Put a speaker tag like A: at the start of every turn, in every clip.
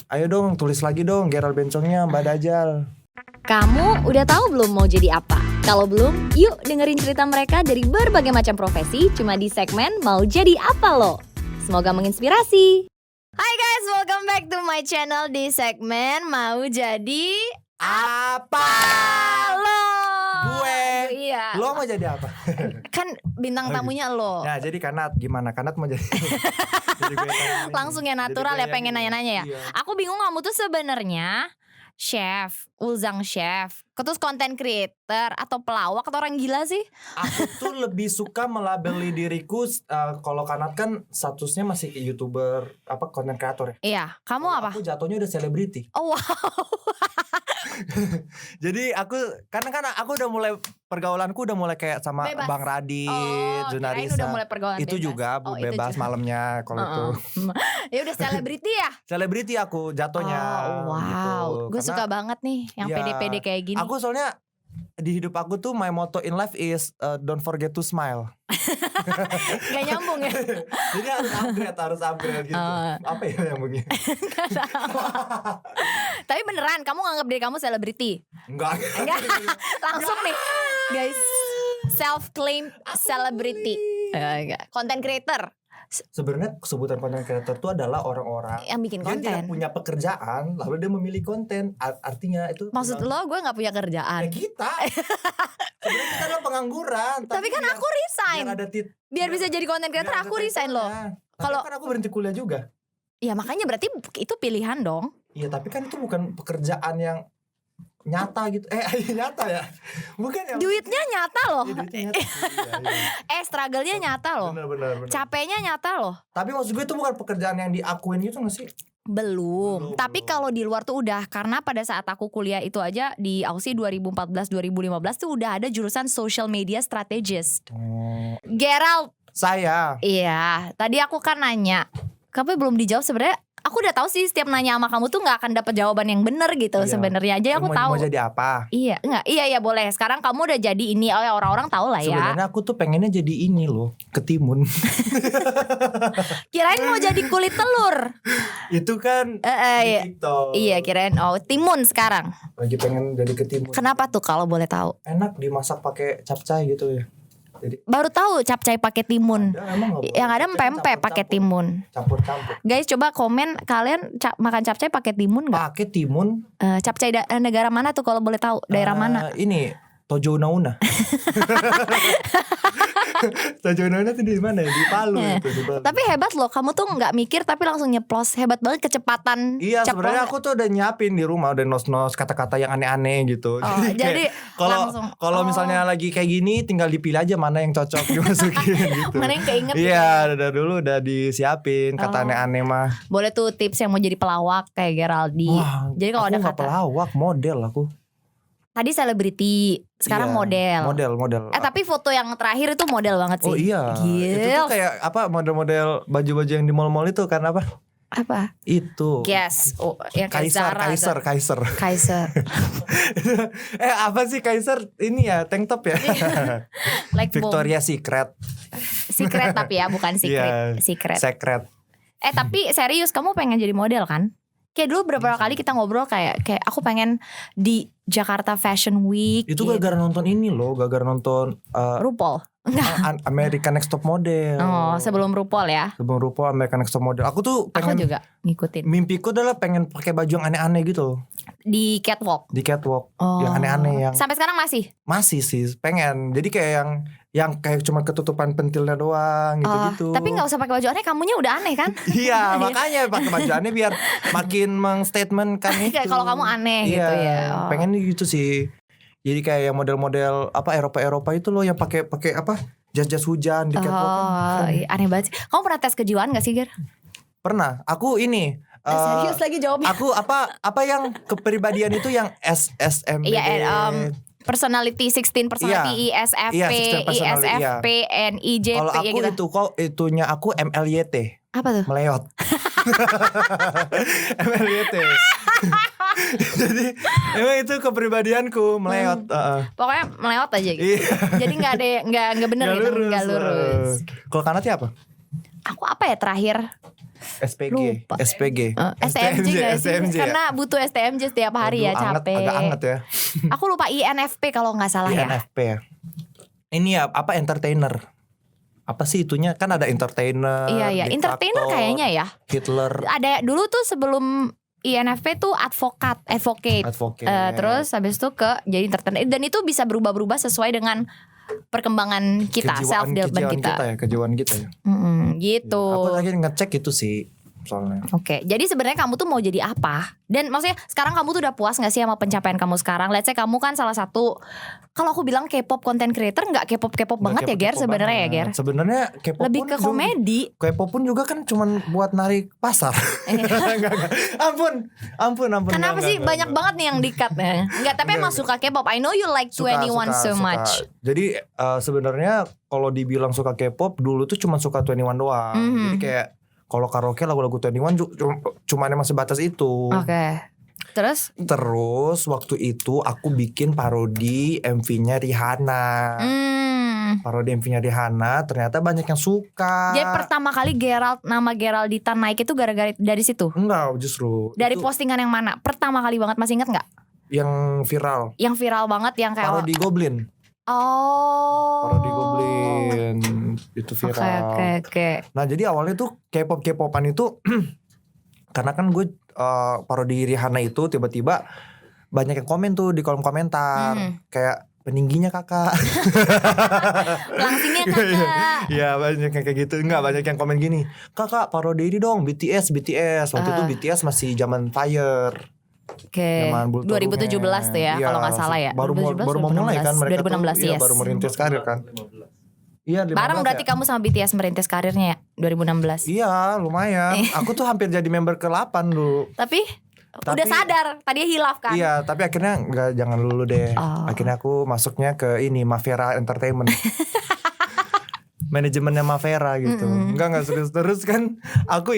A: Ayo dong tulis lagi dong Gerald Bencongnya Mbak Dajjal.
B: Kamu udah tahu belum mau jadi apa? Kalau belum, yuk dengerin cerita mereka dari berbagai macam profesi cuma di segmen Mau Jadi Apa Lo. Semoga menginspirasi. Hai guys, welcome back to my channel di segmen Mau Jadi
A: Apa?
B: Lo.
A: Gue.
B: Iya.
A: Lo mau jadi apa?
B: Kan bintang tamunya lo.
A: Nah jadi Kanat gimana? Kanat mau jadi, jadi gue yang
B: Langsung ya natural ya pengen nanya-nanya ya.
A: Iya.
B: Aku bingung kamu tuh sebenarnya chef, Ulzang chef, terus content creator atau pelawak atau orang gila sih?
A: Aku tuh lebih suka melabeli diriku kalau Kanat kan statusnya masih YouTuber apa content creator ya.
B: Iya, kamu
A: Kalau
B: apa?
A: Aku jatuhnya udah selebriti.
B: Oh wow.
A: Jadi aku karena kan aku udah mulai pergaulanku udah mulai kayak sama
B: Bebas.
A: Bang Radit,
B: Oh, kirain
A: Junarisa.
B: udah mulai pergaulan
A: Itu
B: bebas.
A: juga
B: Oh, itu
A: bebas
B: juga.
A: malamnya kalau itu.
B: Ya udah selebriti ya?
A: Selebriti aku jatuhnya.
B: Oh, wow.
A: Gitu.
B: Gue
A: Karena
B: suka banget nih yang
A: Iya,
B: pede-pede kayak gini.
A: Aku soalnya di hidup aku tuh my motto in life is don't forget to smile.
B: Gak nyambung ya?
A: Jadi harus upgrade gitu. Apa ya nyambungnya?
B: Gak tahu. Tapi beneran kamu nganggap diri kamu selebriti?
A: Enggak.
B: Enggak. Langsung nih guys, self claim celebrity. Content creator
A: Sebenarnya sebutan content creator itu adalah orang-orang
B: yang bikin
A: yang tidak
B: konten.
A: punya pekerjaan lalu dia memilih konten. Artinya itu
B: Maksud lo gue gak punya
A: ya
B: kerjaan?
A: kita. Sebenarnya kita adalah pengangguran.
B: Tapi kan aku resign. Biar bisa jadi content creator aku resign loh.
A: Kalau kan aku berhenti kuliah juga.
B: Ya makanya berarti itu pilihan dong.
A: Iya tapi kan itu bukan pekerjaan yang nyata gitu. Nyata ya. Bukan yang
B: Duitnya nyata loh.
A: Iya, duitnya nyata. Iya.
B: Struggle-nya nyata loh.
A: Benar.
B: Capeknya nyata loh.
A: Tapi maksud gue itu bukan pekerjaan yang diakuin gitu gak sih?
B: Belum. Tapi kalau di luar tuh udah. Karena pada saat aku kuliah itu aja di Aussie 2014-2015 tuh udah ada jurusan social media strategist. Gerald.
A: Saya.
B: Iya. Tadi aku kan nanya. Tapi belum dijawab sebenarnya. Aku udah tahu sih setiap nanya sama kamu tuh nggak akan dapat jawaban yang benar gitu
A: Iya.
B: sebenarnya aja aku tahu.
A: Mau jadi apa?
B: Iya, enggak. Iya boleh. Sekarang kamu udah jadi ini, orang-orang tahu lah ya.
A: Sebenarnya aku tuh pengennya jadi ini loh, ketimun.
B: Kirain mau jadi kulit telur.
A: Itu kan di
B: Iya.
A: TikTok.
B: Iya, kirain timun sekarang.
A: Lagi pengen jadi ketimun.
B: Kenapa tuh kalau boleh tahu?
A: Enak dimasak pakai capcay gitu ya. Jadi
B: Baru tahu capcay pakai timun.
A: emang nggak boleh.
B: Yang ada
A: Capcay
B: pempek pakai timun.
A: Campur-campur.
B: Guys, coba komen kalian makan capcay pakai timun nggak?
A: Pakai timun.
B: Capcay negara mana tuh kalau boleh tahu? Daerah mana?
A: Ini Tojo Una-Una. Tojo Una-Una tuh di mana ya? Di Palu
B: Iya.
A: itu, di Palu.
B: Tapi hebat loh, kamu tuh nggak mikir tapi langsung nyeplos. Hebat banget kecepatan.
A: Iya sebenarnya
B: ceplok.
A: aku tuh udah nyiapin di rumah, udah nos-nos kata-kata yang aneh-aneh gitu.
B: Oh, jadi langsung.
A: kalau misalnya lagi kayak gini tinggal dipilih aja mana yang cocok dimasukin gitu.
B: Mana yang keinget?
A: Iya, dari dulu udah disiapin kata aneh-aneh mah.
B: Boleh tuh tips yang mau jadi pelawak kayak Geraldi.
A: Wah,
B: Jadi kalau
A: aku
B: ada
A: nggak
B: kata
A: pelawak, model aku.
B: tadi selebriti, sekarang
A: Iya,
B: model.
A: Model.
B: Tapi foto yang terakhir itu model banget sih.
A: Oh iya. Itu
B: Gils.
A: tuh kayak apa model-model baju-baju yang di mall-mall itu kan apa?
B: Apa?
A: Itu.
B: Yes. Oh, yang kayak Zara,
A: Kaiser.
B: Kaiser.
A: Apa sih Kaiser? Ini ya tank top ya.
B: Like
A: Victoria Secret.
B: Secret tapi ya, bukan secret.
A: Iya.
B: Secret.
A: Secret.
B: Tapi serius kamu pengen jadi model kan? Kayak dulu beberapa kali kita ngobrol kayak aku pengen di Jakarta Fashion Week.
A: Itu
B: gitu.
A: gara-gara nonton ini loh, gara-gara nonton
B: RuPaul.
A: American Next Top Model.
B: Oh, sebelum RuPaul ya.
A: Sebelum RuPaul American Next Top Model. Aku tuh
B: Aku
A: pengen
B: juga ngikutin.
A: mimpiku adalah pengen pakai baju yang aneh-aneh gitu
B: Di catwalk.
A: di catwalk.
B: Oh.
A: Yang aneh-aneh yang
B: Sampai sekarang masih?
A: masih sih pengen. Jadi kayak yang kayak cuma ketutupan pentilnya doang gitu-gitu.
B: Tapi gak usah pakai baju aneh, kamunya udah aneh kan?
A: Iya, makanya pakai baju aneh biar makin mengstatementkan itu.
B: Kayak kalau kamu aneh gitu ya.
A: Pengen gitu sih. Jadi kayak yang model-model apa Eropa itu loh yang pakai apa? Jas-jas hujan di catwalk kan.
B: Iya, aneh banget sih. Kamu pernah tes kejiwaan gak sih, Ger?
A: Pernah. Aku ini
B: Serius lagi jawabnya.
A: aku apa yang kepribadian itu yang SSMBD.
B: Iya, personality 16 personality ISFP,
A: Iya, 16 personality,
B: ISFP, NIJP
A: Kalau aku
B: gitu.
A: itu kok itunya aku MLYT.
B: Apa tuh?
A: Meleot. MLYT. Jadi emang itu kepribadianku meleot.
B: Pokoknya melewat aja gitu.
A: Iya.
B: Jadi nggak bener
A: Nggak
B: gitu,
A: lurus.
B: nggak lurus.
A: Kalau Kanatnya apa?
B: Aku apa ya terakhir?
A: SPG,
B: Lupa.
A: SPG,
B: STMJ gak sih?
A: STMJ ya?
B: Karena butuh STMJ setiap hari ya,
A: Aduh,
B: capek.
A: agak anget ya.
B: Aku lupa INFP kalau nggak salah ya.
A: INFP ya. Ini ya apa entertainer? Apa sih itunya? Kan ada entertainer.
B: Iya, entertainer
A: diktator,
B: kayaknya ya.
A: Hitler.
B: Ada dulu tuh sebelum INFP tuh advocate. Terus habis itu jadi entertainer, dan itu bisa berubah-berubah sesuai dengan perkembangan kita, self development kita.
A: Kejiwaan kita ya.
B: Gitu.
A: Aku lagi ngecek itu sih soalnya.
B: Oke, jadi sebenarnya kamu tuh mau jadi apa? Dan maksudnya sekarang kamu tuh udah puas gak sih sama pencapaian kamu sekarang? Let's say kamu kan salah satu, kalau aku bilang K-pop content creator, nggak K-pop banget ya Ger sebenarnya ya Ger?
A: Sebenarnya K-pop
B: lebih ke komedi.
A: K-pop pun juga kan cuman buat narik pasar. Enggak. Ampun.
B: Kenapa sih banyak banget nih yang di-cut ya? Enggak, tapi emang suka K-pop. I know you like 21 so much.
A: Jadi sebenarnya kalau dibilang suka K-pop dulu tuh cuma suka 21 doang. Jadi kayak kalau karaoke lagu-lagu 21 cuma masih batas itu.
B: Oke. Terus
A: waktu itu aku bikin parodi MV-nya Rihanna. Parodi MV-nya Rihanna, ternyata banyak yang suka.
B: Jadi pertama kali nama Geraldita naik itu gara-gara dari situ?
A: Enggak, justru
B: dari
A: itu
B: postingan yang mana? Pertama kali banget, masih inget gak?
A: yang viral.
B: Yang viral banget yang kayak
A: Parodi Goblin. Parodi Goblin itu viral.
B: Oke.
A: Nah jadi awalnya tuh K-popan itu karena kan gue parodi Rihanna itu tiba-tiba banyak yang komen tuh di kolom komentar kayak peningginya kakak,
B: langsingnya kakak.
A: Iya banyak yang kayak gitu. Enggak, banyak yang komen gini, kakak parodi ini dong BTS. Waktu itu BTS masih zaman Fire.
B: Oke. 2017 tuh ya, kalau nggak salah ya.
A: Baru mau mulai kan mereka
B: 2016
A: tuh,
B: yes.
A: baru merintis karir kan. Iya,
B: bareng berarti kamu sama BTS merintis karirnya ya 2016.
A: Iya, lumayan. Aku tuh hampir jadi member ke-8 dulu.
B: Tapi udah sadar, tadinya hilaf kan.
A: Iya, tapi akhirnya jangan dulu deh. Akhirnya aku masuknya ke ini Mavera Entertainment. Manajemennya Mavera gitu. Enggak serius terus kan. Aku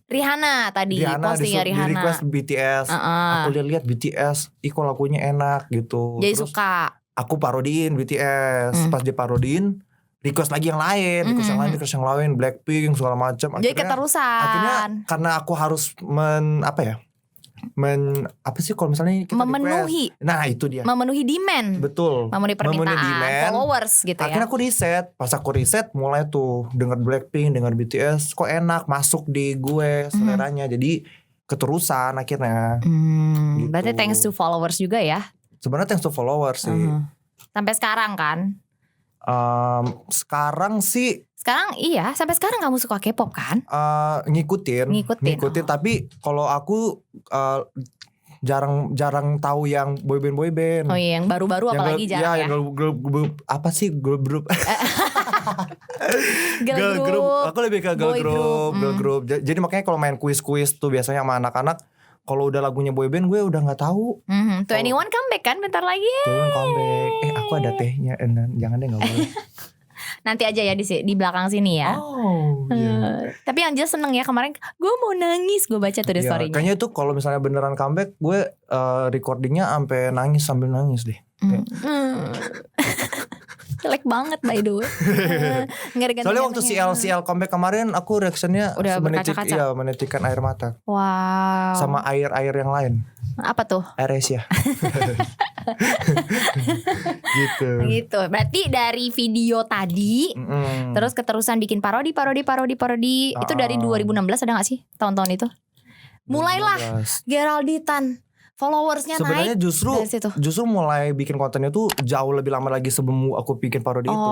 B: Rihanna tadi postingnya Rihanna.
A: Di request BTS. Aku lihat BTS, kok lagunya enak gitu.
B: Jadi
A: terus
B: suka.
A: Aku parodiin BTS. Pas diparodiin, request lagi yang lain, request yang lain, Blackpink segala macam.
B: Jadi keterusan.
A: Akhirnya karena aku harus apa sih kalau misalnya kita
B: memenuhi
A: request. Nah itu dia,
B: memenuhi demand.
A: betul,
B: memenuhi permintaan
A: demand,
B: followers gitu ya.
A: Akhirnya aku riset. Pas aku riset mulai tuh denger Blackpink, denger BTS, kok enak, masuk di gue seleranya. Jadi keterusan akhirnya gitu.
B: Berarti thanks to followers juga ya.
A: Sebenarnya thanks to followers sih.
B: Sampai sekarang kan.
A: Sekarang
B: iya, sampai sekarang kamu suka K-pop kan?
A: Ngikutin. Tapi kalau aku jarang tahu yang boyband.
B: Oh iya, yang baru-baru apalagi jarang ya.
A: Yang girl apa sih girl group?
B: girl group.
A: Aku lebih ke girl group. Jadi makanya kalau main kuis tuh biasanya sama anak-anak, kalau udah lagunya boyband gue udah nggak tahu.
B: 21 comeback kan bentar lagi.
A: 21 comeback. Aku ada tehnya. Jangan deh, nggak boleh.
B: Nanti aja ya di belakang sini ya.
A: Iya.
B: Tapi yang jelas seneng ya, kemarin gue mau nangis, gue baca tuh di story-nya.
A: Kayaknya itu kalau misalnya beneran comeback, gue recordingnya sambil nangis deh.
B: Jelek banget by the way.
A: Soalnya waktu CL comeback kemarin, aku reactionnya
B: udah berkaca-kaca.
A: Iya, menitikan air mata.
B: Wow.
A: Sama air yang lain.
B: Apa tuh?
A: Aresia. Gitu.
B: Berarti dari video tadi, terus keterusan bikin parodi. Itu dari 2016 ada gak sih tahun-tahun itu? Mulailah Geralditan, followersnya
A: sebenarnya
B: naik.
A: Justru mulai bikin kontennya tuh jauh lebih lama lagi sebelum aku bikin parodi itu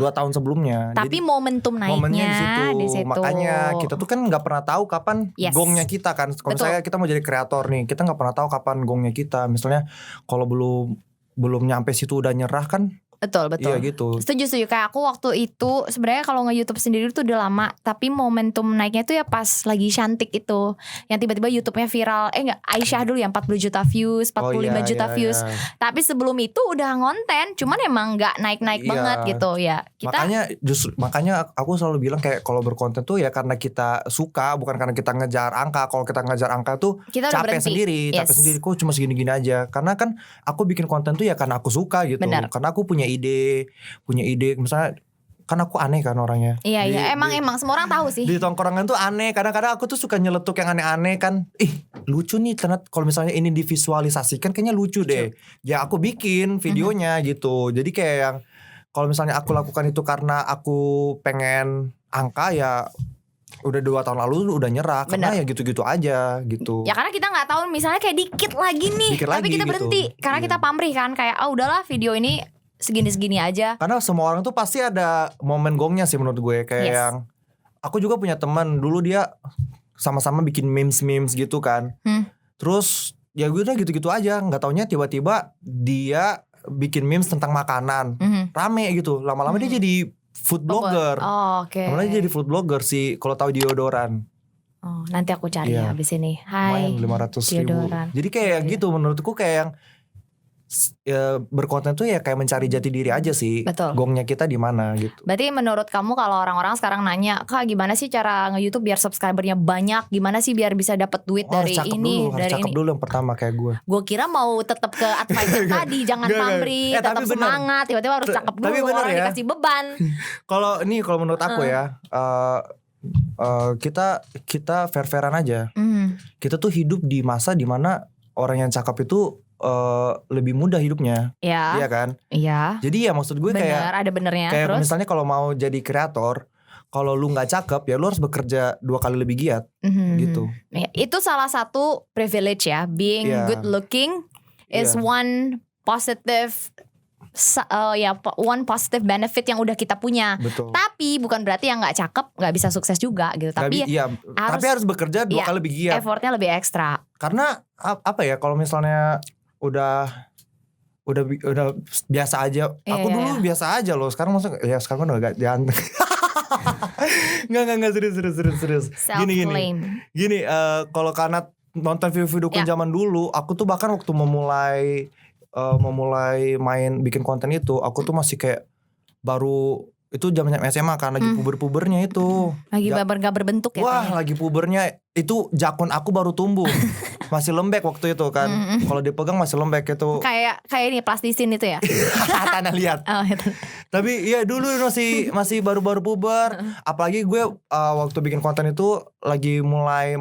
A: 2 tahun sebelumnya.
B: Tapi jadi, momentum naiknya di situ.
A: Makanya kita tuh kan nggak pernah tahu kapan gongnya kita kan. Kalau misalnya kita mau jadi kreator nih, kita nggak pernah tahu kapan gongnya kita. Misalnya kalau belum nyampe situ udah nyerah kan.
B: Betul.
A: Iya gitu.
B: Setuju. Kayak aku waktu itu sebenarnya kalau nge-YouTube sendiri tuh udah lama, tapi momentum naiknya tuh ya pas lagi Shantik itu, yang tiba-tiba YouTube-nya viral. Aisyah dulu yang 40 juta views, 45 juta views. Tapi sebelum itu udah ngonten, cuman emang nggak naik-naik banget gitu ya.
A: Makanya aku selalu bilang kayak kalau berkonten tuh ya karena kita suka, bukan karena kita ngejar angka. Kalau kita ngejar angka tuh kita capek sendiri. Kok cuma segini-gini aja. Karena kan aku bikin konten tuh ya karena aku suka gitu.
B: Benar.
A: Karena aku punya ide misalnya kan aku aneh kan orangnya.
B: Iya, emang semua orang tahu sih.
A: Di tongkrongan tuh aneh. Kadang-kadang aku tuh suka nyeletuk yang aneh-aneh kan. Lucu nih ternyata kalau misalnya ini divisualisasikan kayaknya lucu deh. Ya aku bikin videonya gitu. Jadi kayak yang kalau misalnya aku lakukan itu karena aku pengen angka ya udah 2 tahun lalu udah nyerah. Karena ya gitu-gitu aja gitu.
B: Ya karena kita gak tahu misalnya kayak dikit lagi nih. Tapi kita berhenti karena kita pamrih kan. Kayak udahlah video ini segini-segini aja.
A: Karena semua orang tuh pasti ada momen gongnya sih menurut gue. Kayak yang aku juga punya teman dulu dia sama-sama bikin memes gitu kan. Terus ya gue udah gitu-gitu aja. Gak taunya tiba-tiba dia bikin memes tentang makanan. Rame gitu. Lama-lama dia jadi food blogger. Lama-lama dia jadi food blogger sih. Kalau tahu deodoran.
B: Nanti aku cari habis ini. Hai
A: 500.000.
B: deodoran.
A: Jadi kayak gitu menurutku kayak yang ya, berkonten tuh ya kayak mencari jati diri aja sih.
B: Betul.
A: Gongnya kita di mana gitu.
B: Berarti menurut kamu kalau orang-orang sekarang nanya, Kak gimana sih cara nge-YouTube biar subscribernya banyak? Gimana sih biar bisa dapat duit dari ini,
A: harus cakep dulu yang pertama kayak gue.
B: Gue kira mau tetap ke advice yang tadi, jangan pamrih, tetap semangat, tiba-tiba harus cakep dulu, orang dikasih beban.
A: Kalau menurut aku ya, kita fair-fairan aja. Kita tuh hidup di masa dimana orang yang cakep itu lebih mudah hidupnya, iya kan? Iya. Jadi ya maksud gue kayak
B: ada benernya.
A: Kayak terus, misalnya kalau mau jadi kreator, kalau lu nggak cakep ya lu harus bekerja 2 kali lebih giat, gitu.
B: Ya, itu salah satu privilege ya, being good looking is one positive. One positive benefit yang udah kita punya.
A: Betul.
B: Tapi bukan berarti yang nggak cakep nggak bisa sukses juga gitu. Tapi
A: harus bekerja 2 kali lebih giat.
B: Effortnya lebih ekstra.
A: Karena apa ya kalau misalnya udah biasa aja. Aku dulu biasa aja loh. Sekarang maksudnya ya sekarang udah gak ganteng. Enggak serius. Gini kalau karena nonton video-video zaman dulu, aku tuh bahkan waktu memulai main bikin konten itu, aku tuh masih kayak baru itu zamannya SMA kan, lagi puber-pubernya itu.
B: Lagi gak berbentuk ya.
A: Wah, lagi pubernya itu jakun aku baru tumbuh. Masih lembek waktu itu kan. Kalau dipegang masih lembek itu.
B: Kayak ini plastisin itu ya.
A: Tanah liat.
B: Itu.
A: Tapi ya dulu masih baru-baru puber. Apalagi gue waktu bikin konten itu lagi mulai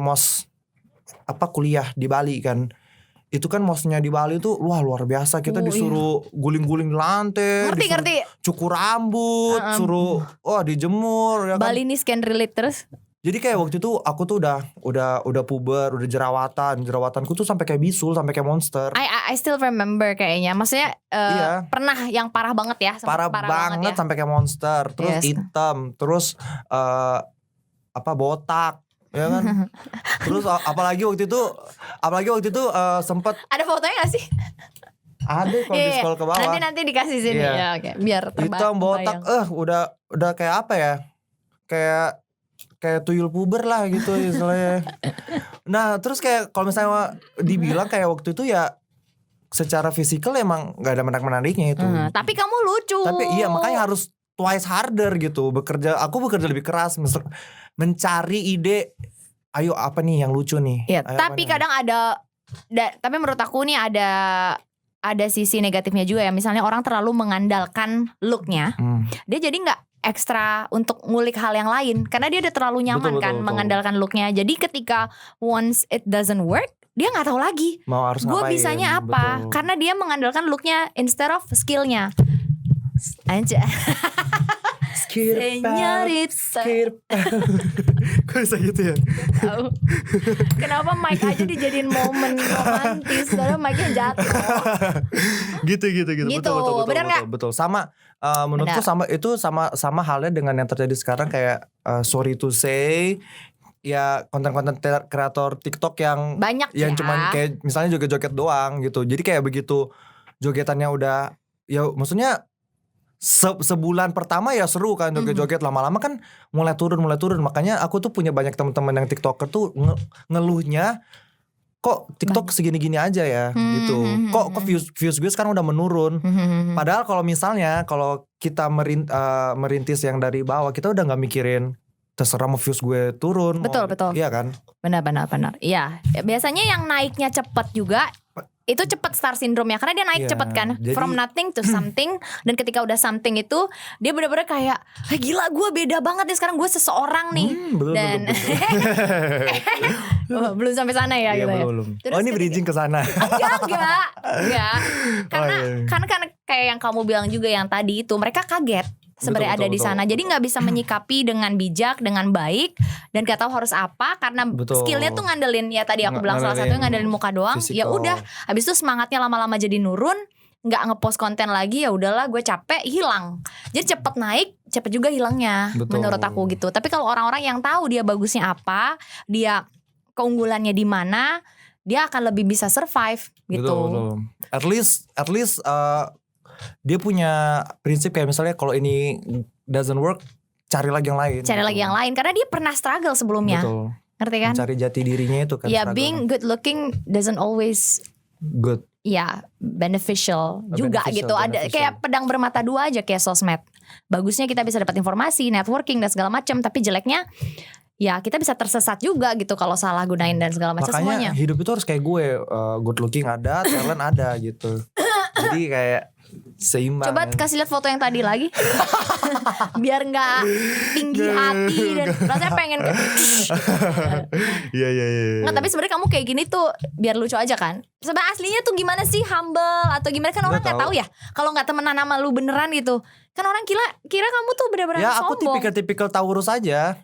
A: kuliah di Bali kan. Itu kan mosnya di Bali tuh luar biasa. Kita disuruh guling-guling di lantai,
B: ngerti.
A: cukur rambut, suruh dijemur ya kan?
B: Bali ini scan relate terus.
A: Jadi kayak waktu itu aku tuh udah puber, udah jerawatanku tuh sampai kayak bisul, sampai kayak monster.
B: I still remember kayaknya. Maksudnya pernah yang parah banget ya.
A: Parah banget ya? Sampai kayak monster. Terus hitam, terus botak. Ya kan. Terus apalagi waktu itu sempet
B: ada fotonya gak sih?
A: Ada kalau di scroll ke bawah.
B: Nanti dikasih sini ya, oke. Biar
A: hitam botak udah kayak apa ya? Kayak tuyul puber lah gitu istilahnya. Nah, terus kayak kalau misalnya dibilang kayak waktu itu ya secara fisikal emang gak ada menariknya itu.
B: Tapi kamu lucu.
A: Tapi iya makanya harus twice harder gitu. Aku bekerja lebih keras mencari ide. Ayo apa nih yang lucu nih?
B: Ya, tapi kadang tapi menurut aku nih ada sisi negatifnya juga ya. Misalnya orang terlalu mengandalkan looknya, dia jadi nggak ekstra untuk ngulik hal yang lain karena dia udah terlalu nyaman betul. Mengandalkan looknya. Jadi ketika once it doesn't work, dia nggak tahu lagi. Gue bisanya apa? Betul. Karena dia mengandalkan looknya instead of skillnya. Aja. Señorita.
A: Kok bisa gitu ya?
B: Kenapa mic aja dijadiin momen romantis? Soalnya mic-nya jatuh.
A: Gitu. Betul. Sama menurutku sama halnya dengan yang terjadi sekarang kayak sorry to say ya konten-konten kreator TikTok yang
B: banyak
A: yang cuman kayak misalnya joget-joget doang gitu. Jadi kayak begitu jogetannya udah ya maksudnya sebulan pertama ya seru kan joget-joget, lama-lama kan mulai turun. Makanya aku tuh punya banyak teman-teman yang TikToker tuh ngeluhnya kok TikTok segini-gini aja ya gitu. Kok views gue sekarang udah menurun. Padahal kalau misalnya kalau kita merintis yang dari bawah, kita udah nggak mikirin terserah mau views gue turun.
B: Betul.
A: Iya kan?
B: Benar. Iya. Biasanya yang naiknya cepat juga itu cepet star syndrome ya, karena dia naik
A: Iya,
B: cepet kan,
A: jadi-
B: from nothing to something. Dan ketika udah something itu dia bener-bener kayak gila gue beda banget nih sekarang, gue seseorang nih.
A: belum,
B: Dan
A: belum.
B: belum sampai sana ya
A: Iya,
B: gitu ya.
A: belum.
B: Terus
A: Oh ini
B: ketika-
A: bridging ke sana.
B: Enggak. Karena
A: iya.
B: karena kayak yang kamu bilang juga yang tadi itu, mereka kaget sebenarnya
A: Betul,
B: ada di
A: betul,
B: sana.
A: betul.
B: Jadi nggak bisa menyikapi dengan bijak, dengan baik, dan gak tahu harus apa karena
A: Betul.
B: skillnya tuh ngandelin ya tadi aku bilang salah
A: Ngandelin
B: satunya ngandelin muka doang. Ya
A: physical.
B: udah, habis itu semangatnya lama-lama jadi nurun, nggak ngepost konten lagi, ya udahlah gue capek, hilang. Jadi cepet naik, cepet juga hilangnya.
A: Betul.
B: Menurut aku gitu. Tapi kalau orang-orang yang tahu dia bagusnya apa, dia keunggulannya di mana, dia akan lebih bisa survive gitu.
A: Betul. At least dia punya prinsip kayak misalnya kalau ini doesn't work, cari lagi yang lain.
B: Cari
A: gitu.
B: lagi yang lain karena dia pernah struggle sebelumnya.
A: Betul.
B: Ngerti kan?
A: Mencari jati dirinya itu kan.
B: Ya,
A: struggle.
B: being good looking doesn't always
A: Good.
B: ya beneficial juga
A: Beneficial,
B: gitu. Ada
A: beneficial.
B: kayak pedang bermata dua aja kayak sosmed. Bagusnya kita bisa dapat informasi, networking dan segala macam, tapi jeleknya ya kita bisa tersesat juga gitu kalau salah gunain dan segala macam
A: Makanya
B: semuanya.
A: hidup itu harus kayak gue, good looking ada, talent ada gitu. Jadi kayak seimbang.
B: Coba
A: kan.
B: kasih lihat foto yang tadi lagi. Biar nggak tinggi hati dan rasanya pengen kayak
A: Iya.
B: Nggak, tapi sebenarnya kamu kayak gini tuh biar lucu aja kan. Sebenarnya aslinya tuh gimana sih, humble atau gimana, kan orang
A: Nggak
B: nggak tahu ya. Kalau nggak temenan sama lu beneran gitu, kan orang kira kamu tuh bener-bener
A: Ya aku
B: sombong.
A: tipikal Taurus aja.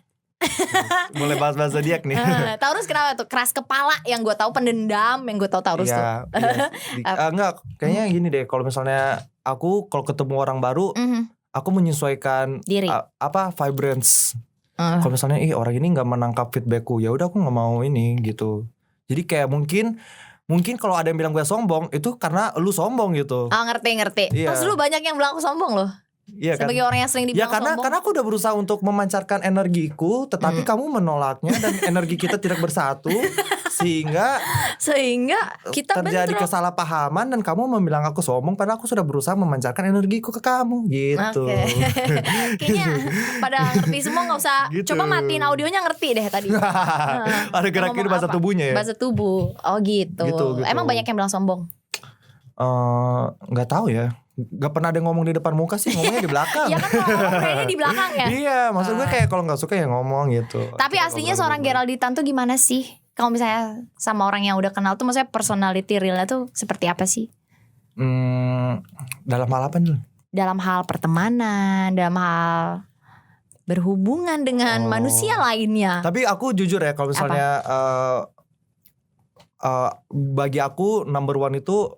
A: Boleh bahas-bahas zodiak nih.
B: Taurus kenapa tuh? Keras kepala, yang gue tahu pendendam, yang gue tahu Taurus tuh.
A: Iya. Enggak, kayaknya gini deh. Kalau misalnya aku kalau ketemu orang baru,
B: Mhm.
A: aku menyesuaikan
B: Diri.
A: apa vibrance.
B: Eh.
A: Kalau misalnya orang ini nggak menangkap feedbackku, ya udah aku nggak mau ini gitu. Jadi kayak mungkin kalau ada yang bilang gue sombong, itu karena lu sombong gitu.
B: Oh, ngerti.
A: Iya.
B: Terus dulu banyak yang bilang aku sombong loh.
A: Iya kan?
B: Sebagai orang yang sering
A: Ya
B: dibilang sombong.
A: karena aku udah berusaha untuk memancarkan energiku, tetapi kamu menolaknya dan energi kita tidak bersatu, sehingga
B: Sehingga kita
A: terjadi
B: bentrok.
A: kesalahpahaman dan kamu membilang aku sombong padahal aku sudah berusaha memancarkan energiku ke kamu gitu.
B: Oke. Kayaknya pada ngerti semua, nggak usah.
A: Gitu.
B: Coba matiin audionya, ngerti deh tadi.
A: Ada gerak-gerik
B: Ngomong
A: bahasa
B: apa?
A: tubuhnya ya.
B: Bahasa tubuh. Oh gitu.
A: Gitu.
B: Emang banyak yang bilang sombong.
A: Nggak tahu ya. Gak pernah ada yang ngomong di depan muka sih, ngomongnya di belakang.
B: Ya kan orang kayaknya di belakang ya.
A: Iya, maksud gue kayak kalau nggak suka ya ngomong gitu.
B: Tapi aslinya seorang Geraldine Tan tuh gimana sih? Kalau misalnya sama orang yang udah kenal tuh, maksudnya personality realnya tuh seperti apa sih?
A: Dalam hal apa nih?
B: Dalam hal pertemanan, dalam hal berhubungan dengan manusia lainnya.
A: Tapi aku jujur ya, kalau misalnya bagi aku number one itu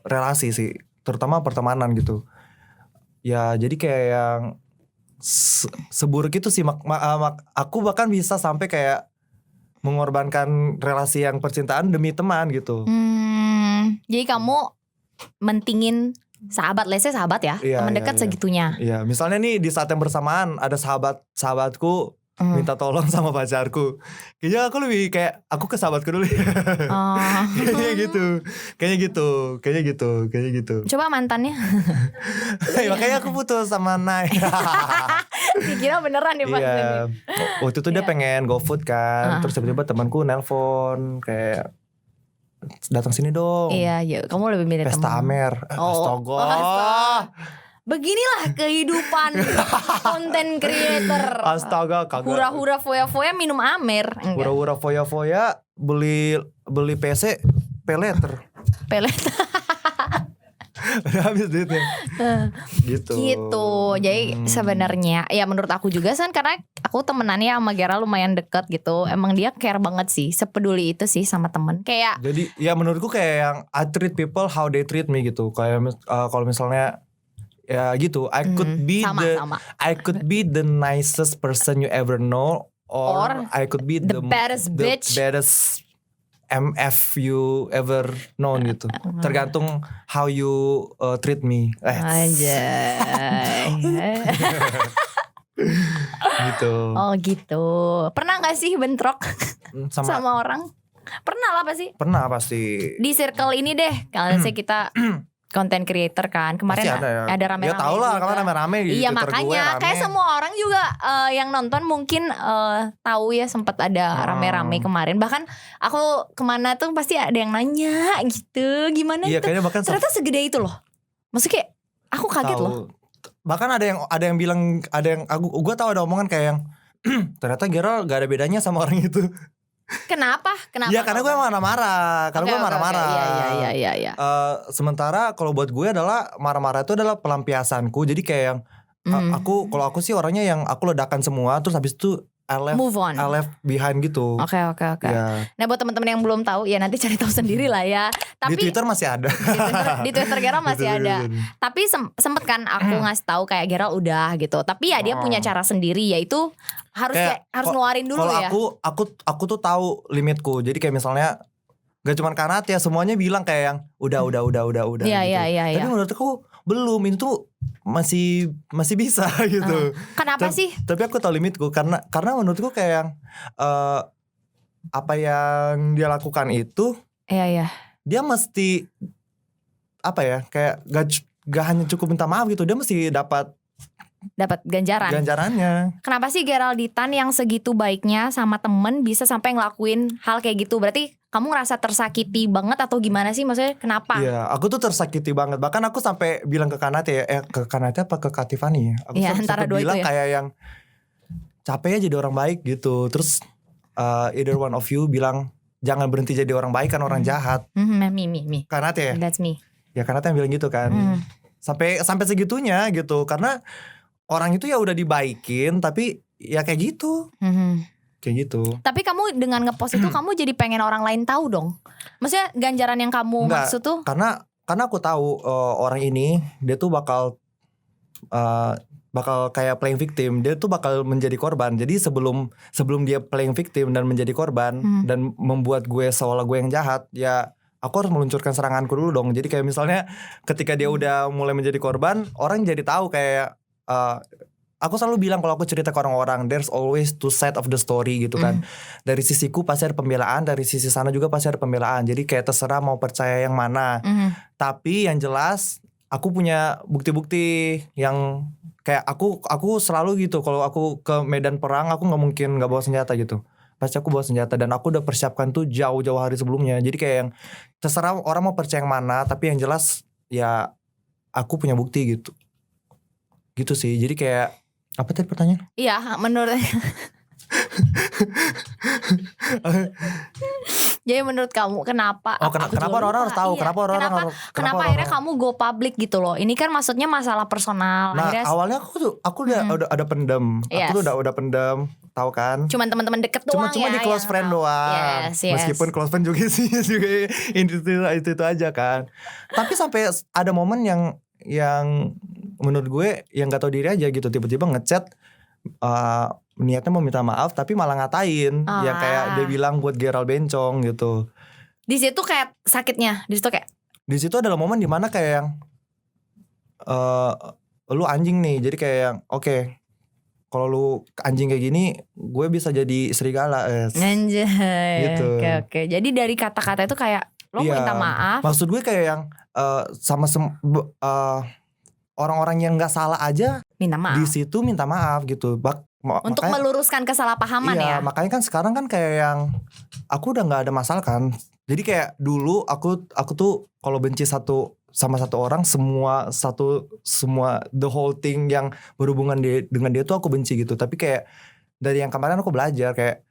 A: relasi sih, terutama pertemanan gitu. Ya jadi kayak yang seburuk itu sih, aku bahkan bisa sampai kayak mengorbankan relasi yang percintaan demi teman gitu.
B: Jadi kamu mentingin sahabat, let's say sahabat ya,
A: Iya,
B: teman
A: iya,
B: dekat
A: iya.
B: segitunya.
A: Iya, misalnya nih di saat yang bersamaan ada sahabatku minta tolong sama pacarku. Kayaknya aku lebih kayak aku ke sahabatku dulu ya.
B: Oh.
A: Kayaknya gitu.
B: Coba mantannya.
A: Makanya aku putus sama Nay.
B: Dikira beneran ya Pak.
A: Iya. Waktu itu dia
B: Iya.
A: pengen GoFood kan. Terus tiba-tiba temanku nelpon kayak datang sini dong.
B: Iya, kamu lebih milih
A: Pesta
B: teman.
A: Amer.
B: Oh.
A: Astaga.
B: Beginilah kehidupan konten creator.
A: Astaga, kagak.
B: Hura-hura foya-foya minum Amer. Enggak.
A: Hura-hura foya-foya beli PC peleter.
B: Pelet.
A: Udah habis duitnya. Gitu.
B: Gitu. Jadi sebenarnya ya menurut aku juga kan, karena aku temenannya sama Gera lumayan deket gitu. Emang dia care banget sih, sepeduli itu sih sama temen. Kayak
A: Jadi ya menurutku kayak yang I treat people how they treat me gitu. Kayak kalau misalnya ya gitu, I could be
B: sama.
A: I could be the nicest person you ever know, or I could be
B: the baddest bitch.
A: baddest MF you ever known gitu. Tergantung how you treat me.
B: Anjay.
A: Gitu.
B: Oh gitu. Pernah gak sih bentrok sama orang? Pernah lah pasti.
A: Pernah pasti.
B: Di circle ini deh, kalau kita content creator kan. Kemarin
A: Pasti ada ya.
B: ada rame-rame.
A: Ya tau lah,
B: juga.
A: kan rame-rame di
B: Iya
A: Twitter gue
B: makanya
A: rame.
B: kayak semua orang juga yang nonton mungkin tahu ya sempat ada rame-rame kemarin. Bahkan aku kemana tuh pasti ada yang nanya gitu, gimana
A: Iya
B: itu?
A: kayaknya bahkan
B: Ternyata segede itu loh. Maksudnya kayak aku kaget
A: tahu.
B: loh.
A: Bahkan ada yang bilang, gue tahu ada omongan kayak yang ternyata Gerald gak ada bedanya sama orang itu.
B: Kenapa?
A: Iya karena gue marah-marah. Karena gue marah-marah.
B: Iya.
A: Sementara kalau buat gue adalah marah-marah itu adalah pelampiasanku. Jadi kayak yang kalau aku sih orangnya yang aku ledakan semua, terus habis itu
B: Move on.
A: I left behind gitu.
B: Oke.
A: Ya.
B: Nah buat teman-teman yang belum tahu ya nanti cari tahu sendiri lah ya. Tapi
A: Di Twitter masih ada.
B: di Twitter Gerald masih ada. Tapi sempet kan aku ngasih tahu kayak Gerald udah gitu. Tapi ya dia punya cara sendiri, yaitu harus harus ngeluarin dulu ya.
A: Kalau aku tuh tahu limitku. Jadi kayak misalnya gak cuma karate ya, semuanya bilang kayak yang udah
B: Iya,
A: gitu.
B: iya.
A: Tapi menurut aku belum, itu tuh masih bisa gitu.
B: Kenapa sih?
A: Tapi aku tahu limitku karena menurutku kayak yang apa yang dia lakukan itu,
B: Iya.
A: dia mesti apa ya, kayak gak hanya cukup minta maaf gitu, dia mesti dapat ganjarannya.
B: Kenapa sih Geralditan yang segitu baiknya sama temen bisa sampai ngelakuin hal kayak gitu? Berarti kamu ngerasa tersakiti banget atau gimana sih? Maksudnya kenapa?
A: Iya, aku tuh tersakiti banget. Bahkan aku sampai bilang ke Kanate ke Kanate apa ke Katifani ya? Aku
B: antara dua
A: bilang
B: itu ya?
A: kayak yang capek ya jadi orang baik gitu. Terus either one of you bilang jangan berhenti jadi orang baik kan orang jahat.
B: Me.
A: Kanate ya?
B: That's me.
A: Ya Kanate yang bilang gitu kan. Sampai segitunya gitu. Karena orang itu ya udah dibaikin tapi ya kayak gitu. Kayak gitu.
B: Tapi kamu dengan ngepost itu kamu jadi pengen orang lain tahu dong. Maksudnya ganjaran yang kamu maksud tuh?
A: Karena aku tahu orang ini dia tuh bakal kayak playing victim. Dia tuh bakal menjadi korban. Jadi sebelum dia playing victim dan menjadi korban dan membuat gue seolah gue yang jahat, ya aku harus meluncurkan seranganku dulu dong. Jadi kayak misalnya ketika dia udah mulai menjadi korban, orang jadi tahu kayak aku selalu bilang kalau aku cerita ke orang-orang, there's always two side of the story gitu kan. Dari sisiku pasti ada pembelaan, dari sisi sana juga pasti ada pembelaan. Jadi kayak terserah mau percaya yang mana. Tapi yang jelas aku punya bukti-bukti yang kayak aku selalu gitu. Kalau aku ke medan perang aku nggak mungkin nggak bawa senjata gitu. Pasti aku bawa senjata dan aku udah persiapkan tuh jauh-jauh hari sebelumnya. Jadi kayak yang terserah orang mau percaya yang mana, tapi yang jelas ya aku punya bukti gitu. Gitu sih. Jadi kayak apa tadi pertanyaan?
B: Iya, menurut jadi menurut kamu kenapa?
A: Kenapa orang harus tahu?
B: Iya. Kenapa akhirnya kamu go public gitu loh? Ini kan maksudnya masalah personal.
A: Nah,
B: akhirnya
A: awalnya aku udah pendem.
B: Yes.
A: Aku udah pendem, tahu kan?
B: Cuman teman-teman deket doang
A: Cuma di close friend doang.
B: Yes.
A: Meskipun close friend juga sih juga itu aja kan. Tapi sampai ada momen yang menurut gue yang gak tahu diri aja gitu, tiba-tiba ngechat niatnya mau minta maaf tapi malah ngatain yang kayak dia bilang buat Gerald bencong gitu.
B: Di situ kayak sakitnya, di situ
A: adalah momen dimana kayak yang lu anjing nih, jadi kayak yang oke, kalau lu anjing kayak gini gue bisa jadi serigala
B: Anjay.
A: gitu.
B: Oke. Jadi dari kata-kata itu kayak lo minta maaf.
A: Maksud gue kayak yang orang-orang yang nggak salah aja
B: minta maaf.
A: Di situ minta maaf gitu.
B: Untuk meluruskan kesalahpahaman ya.
A: Makanya kan sekarang kan kayak yang aku udah nggak ada masalah kan. Jadi kayak dulu aku tuh kalau benci sama satu orang semua the whole thing yang berhubungan dengan dia tuh aku benci gitu. Tapi kayak dari yang kemarin aku belajar kayak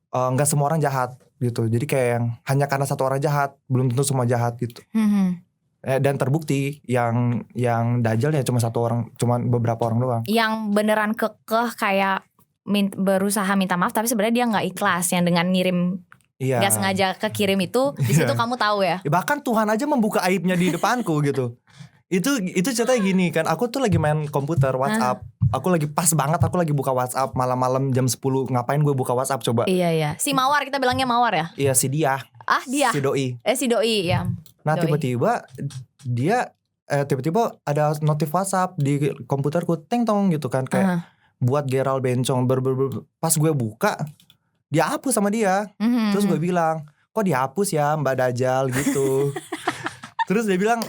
A: nggak semua orang jahat gitu. Jadi kayak yang hanya karena satu orang jahat belum tentu semua jahat gitu. Dan terbukti yang dajal ya cuma satu orang, cuma beberapa orang doang. Yang
B: beneran kekeh kayak berusaha minta maaf tapi sebenarnya dia nggak ikhlas, yang dengan ngirim nggak sengaja kekirim itu di situ kamu tahu ya.
A: Bahkan Tuhan aja membuka aibnya di depanku gitu. Itu ceritanya gini kan, aku tuh lagi main komputer WhatsApp. Aku lagi pas banget aku lagi buka WhatsApp malam-malam jam 10. Ngapain gue buka WhatsApp coba?
B: Iya. Si Mawar, kita bilangnya Mawar ya?
A: Iya, si dia.
B: Dia.
A: Si doi.
B: Si doi ya.
A: Nah, tiba-tiba dia tiba-tiba ada notif WhatsApp di komputerku teng tong gitu kan kayak buat Gerald bencong. Pas gue buka dia hapus sama dia. Terus gue bilang, "Kok dihapus ya Mbak Dajal?" gitu. Terus dia bilang,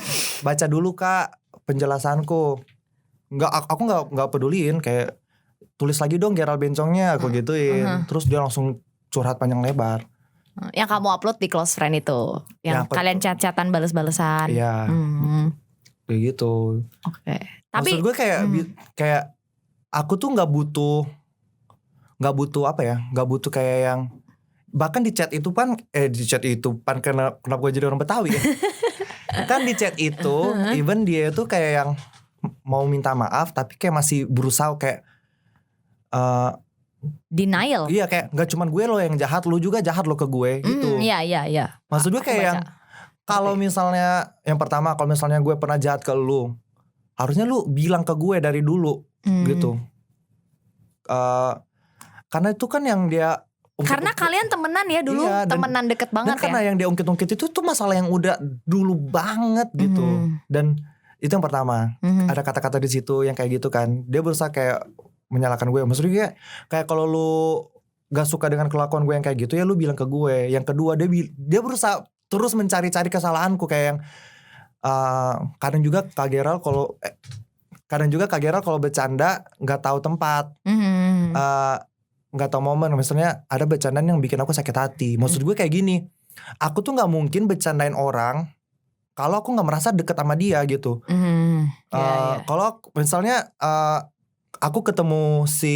A: baca dulu kak penjelasanku. Aku nggak peduliin, kayak tulis lagi dong Gerald bencongnya, aku gituin. Terus dia langsung curhat panjang lebar.
B: Yang kamu upload di close friend itu, yang kalian chat-chatan bales-balesan.
A: Iya. Kayak gitu.
B: Oke. Tapi
A: maksud gue kayak aku tuh nggak butuh apa ya, nggak butuh kayak yang bahkan di chat itu pan kenapa gue jadi orang Betawi ya? Kan di chat itu even dia tuh kayak yang mau minta maaf tapi kayak masih berusaha kayak
B: denial.
A: Iya, kayak nggak cuman gue lo yang jahat, lo juga jahat lo ke gue gitu.
B: Iya.
A: Maksud gue kayak yang kalau misalnya yang pertama, kalau misalnya gue pernah jahat ke lu, harusnya lu bilang ke gue dari dulu gitu. Karena itu kan yang dia
B: karena kalian temenan ya dulu,
A: iya,
B: temenan deket banget
A: dan karena yang dia ungkit-ungkit itu tuh masalah yang udah dulu banget gitu. Dan itu yang pertama. Ada kata-kata di situ yang kayak gitu kan. Dia berusaha kayak menyalahkan gue. Maksudnya kayak kalau lu gak suka dengan kelakuan gue yang kayak gitu ya lu bilang ke gue. Yang kedua dia berusaha terus mencari-cari kesalahanku, kayak yang kadang juga Kak Gerald kalau bercanda nggak tahu tempat, nggak tahu momen. Misalnya ada bercandaan yang bikin aku sakit hati. Maksud gue kayak gini, aku tuh nggak mungkin bercandain orang kalau aku nggak merasa deket sama dia gitu. Kalau misalnya aku ketemu si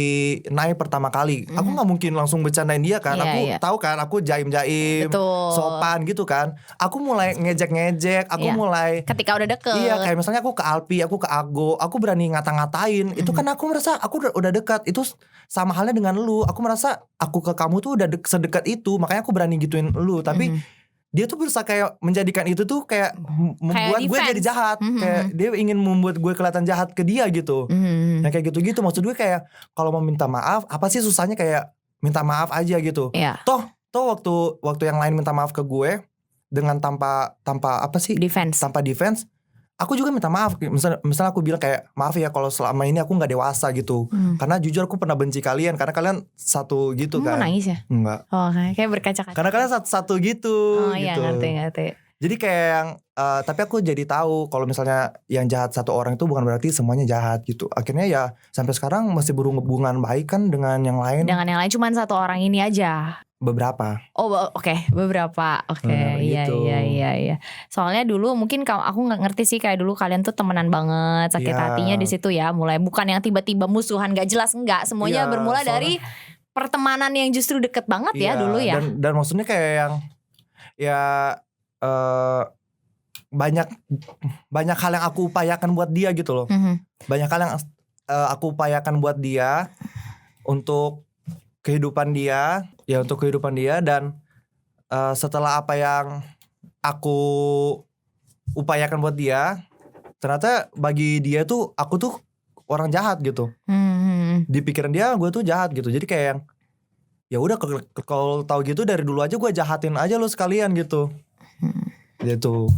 A: Nai pertama kali, aku nggak mungkin langsung bercandain dia kan. Aku tahu kan, aku jaim-jaim, sopan gitu kan. Aku mulai ngejek-ngejek, aku mulai
B: ketika udah deket.
A: Iya, kayak misalnya aku ke Alpi, aku ke Ago, aku berani ngata-ngatain. Itu kan aku merasa aku udah dekat. Itu sama halnya dengan lu. Aku merasa aku ke kamu tuh udah sedekat itu, makanya aku berani gituin lu. Tapi dia tuh berusaha kayak menjadikan itu tuh kayak membuat gue jadi jahat. Kayak dia ingin membuat gue kelihatan jahat ke dia gitu. Yang kayak gitu-gitu. Maksud gue kayak kalau mau minta maaf, apa sih susahnya kayak minta maaf aja gitu. Toh waktu yang lain minta maaf ke gue dengan tanpa apa sih? Tanpa defense. Aku juga minta maaf. Misalnya aku bilang kayak maaf ya kalau selama ini aku gak dewasa gitu. Karena jujur aku pernah benci kalian. Karena kalian satu gitu kan.
B: Kamu nangis ya?
A: Enggak.
B: Oh kayak berkaca-kaca.
A: Karena kalian satu gitu.
B: Oh iya
A: gitu.
B: ngerti.
A: Jadi kayak yang tapi aku jadi tahu kalau misalnya yang jahat satu orang itu bukan berarti semuanya jahat gitu. Akhirnya ya sampai sekarang masih berhubungan baik kan dengan yang lain.
B: Dengan yang lain cuman satu orang ini aja.
A: Beberapa.
B: Beberapa. Iya. Soalnya dulu mungkin aku nggak ngerti sih, kayak dulu kalian tuh temenan banget, sakit hatinya di situ ya. Mulai bukan yang tiba-tiba musuhan gak jelas, enggak. Semuanya bermula dari pertemanan yang justru deket banget ya dulu ya.
A: Dan maksudnya kayak yang ya banyak hal yang aku upayakan buat dia gitu loh. Banyak hal yang aku upayakan buat dia untuk kehidupan dia, dan setelah apa yang aku upayakan buat dia, ternyata bagi dia tuh aku tuh orang jahat gitu. Di pikiran dia gue tuh jahat gitu. Jadi kayak yang ya udah kalau tahu gitu dari dulu aja gue jahatin aja lo sekalian gitu. Gitu.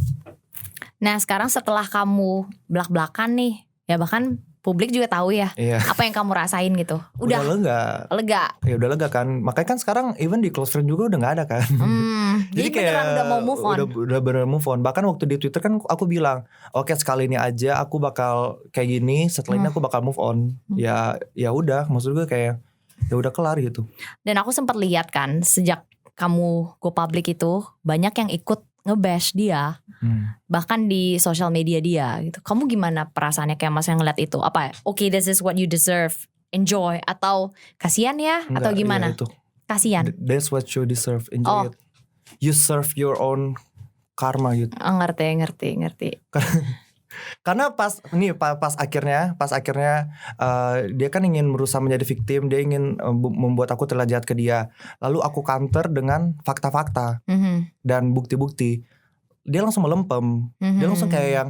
B: Nah sekarang setelah kamu belak-belakan nih, ya bahkan publik juga tahu ya. Apa yang kamu rasain gitu? Udah lega. Ya
A: udah lega kan. Makanya kan sekarang even di close friend juga udah gak ada kan.
B: Jadi kayak udah mau move on.
A: Udah bener move on. Bahkan waktu di Twitter kan aku bilang, oke sekali ini aja aku bakal kayak gini, setelah ini aku bakal move on. Ya udah, maksud gue kayak ya udah kelar gitu.
B: Dan aku sempat lihat kan sejak kamu go public itu banyak yang ikut nge-bash dia, bahkan di sosial media dia gitu. Kamu gimana perasaannya kayak mas yang ngeliat itu? Apa? Okay, this is what you deserve, enjoy, atau kasihan ya?
A: Enggak,
B: atau gimana?
A: Iya
B: kasihan.
A: That's what you deserve, enjoy it. You serve your own karma gitu.
B: Ngerti.
A: Karena pas akhirnya dia kan ingin berusaha menjadi victim, dia ingin membuat aku terlihat jahat ke dia. Lalu aku counter dengan fakta-fakta dan bukti-bukti. Dia langsung melempem. Dia langsung kayak yang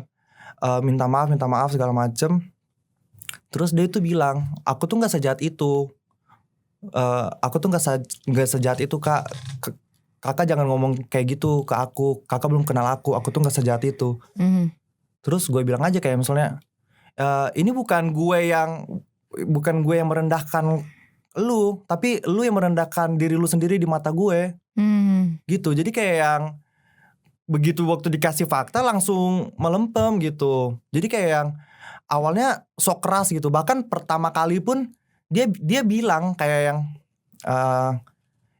A: minta maaf segala macem. Terus dia itu bilang, aku tuh nggak sejahat itu. Aku tuh nggak sejahat itu kak. Kakak jangan ngomong kayak gitu ke aku. Kakak belum kenal aku tuh nggak sejahat itu. Terus gue bilang aja kayak misalnya ini bukan gue yang merendahkan lu, tapi lu yang merendahkan diri lu sendiri di mata gue. Gitu. Jadi kayak yang begitu waktu dikasih fakta langsung melempem gitu. Jadi kayak yang awalnya sok keras gitu. Bahkan pertama kali pun dia bilang kayak yang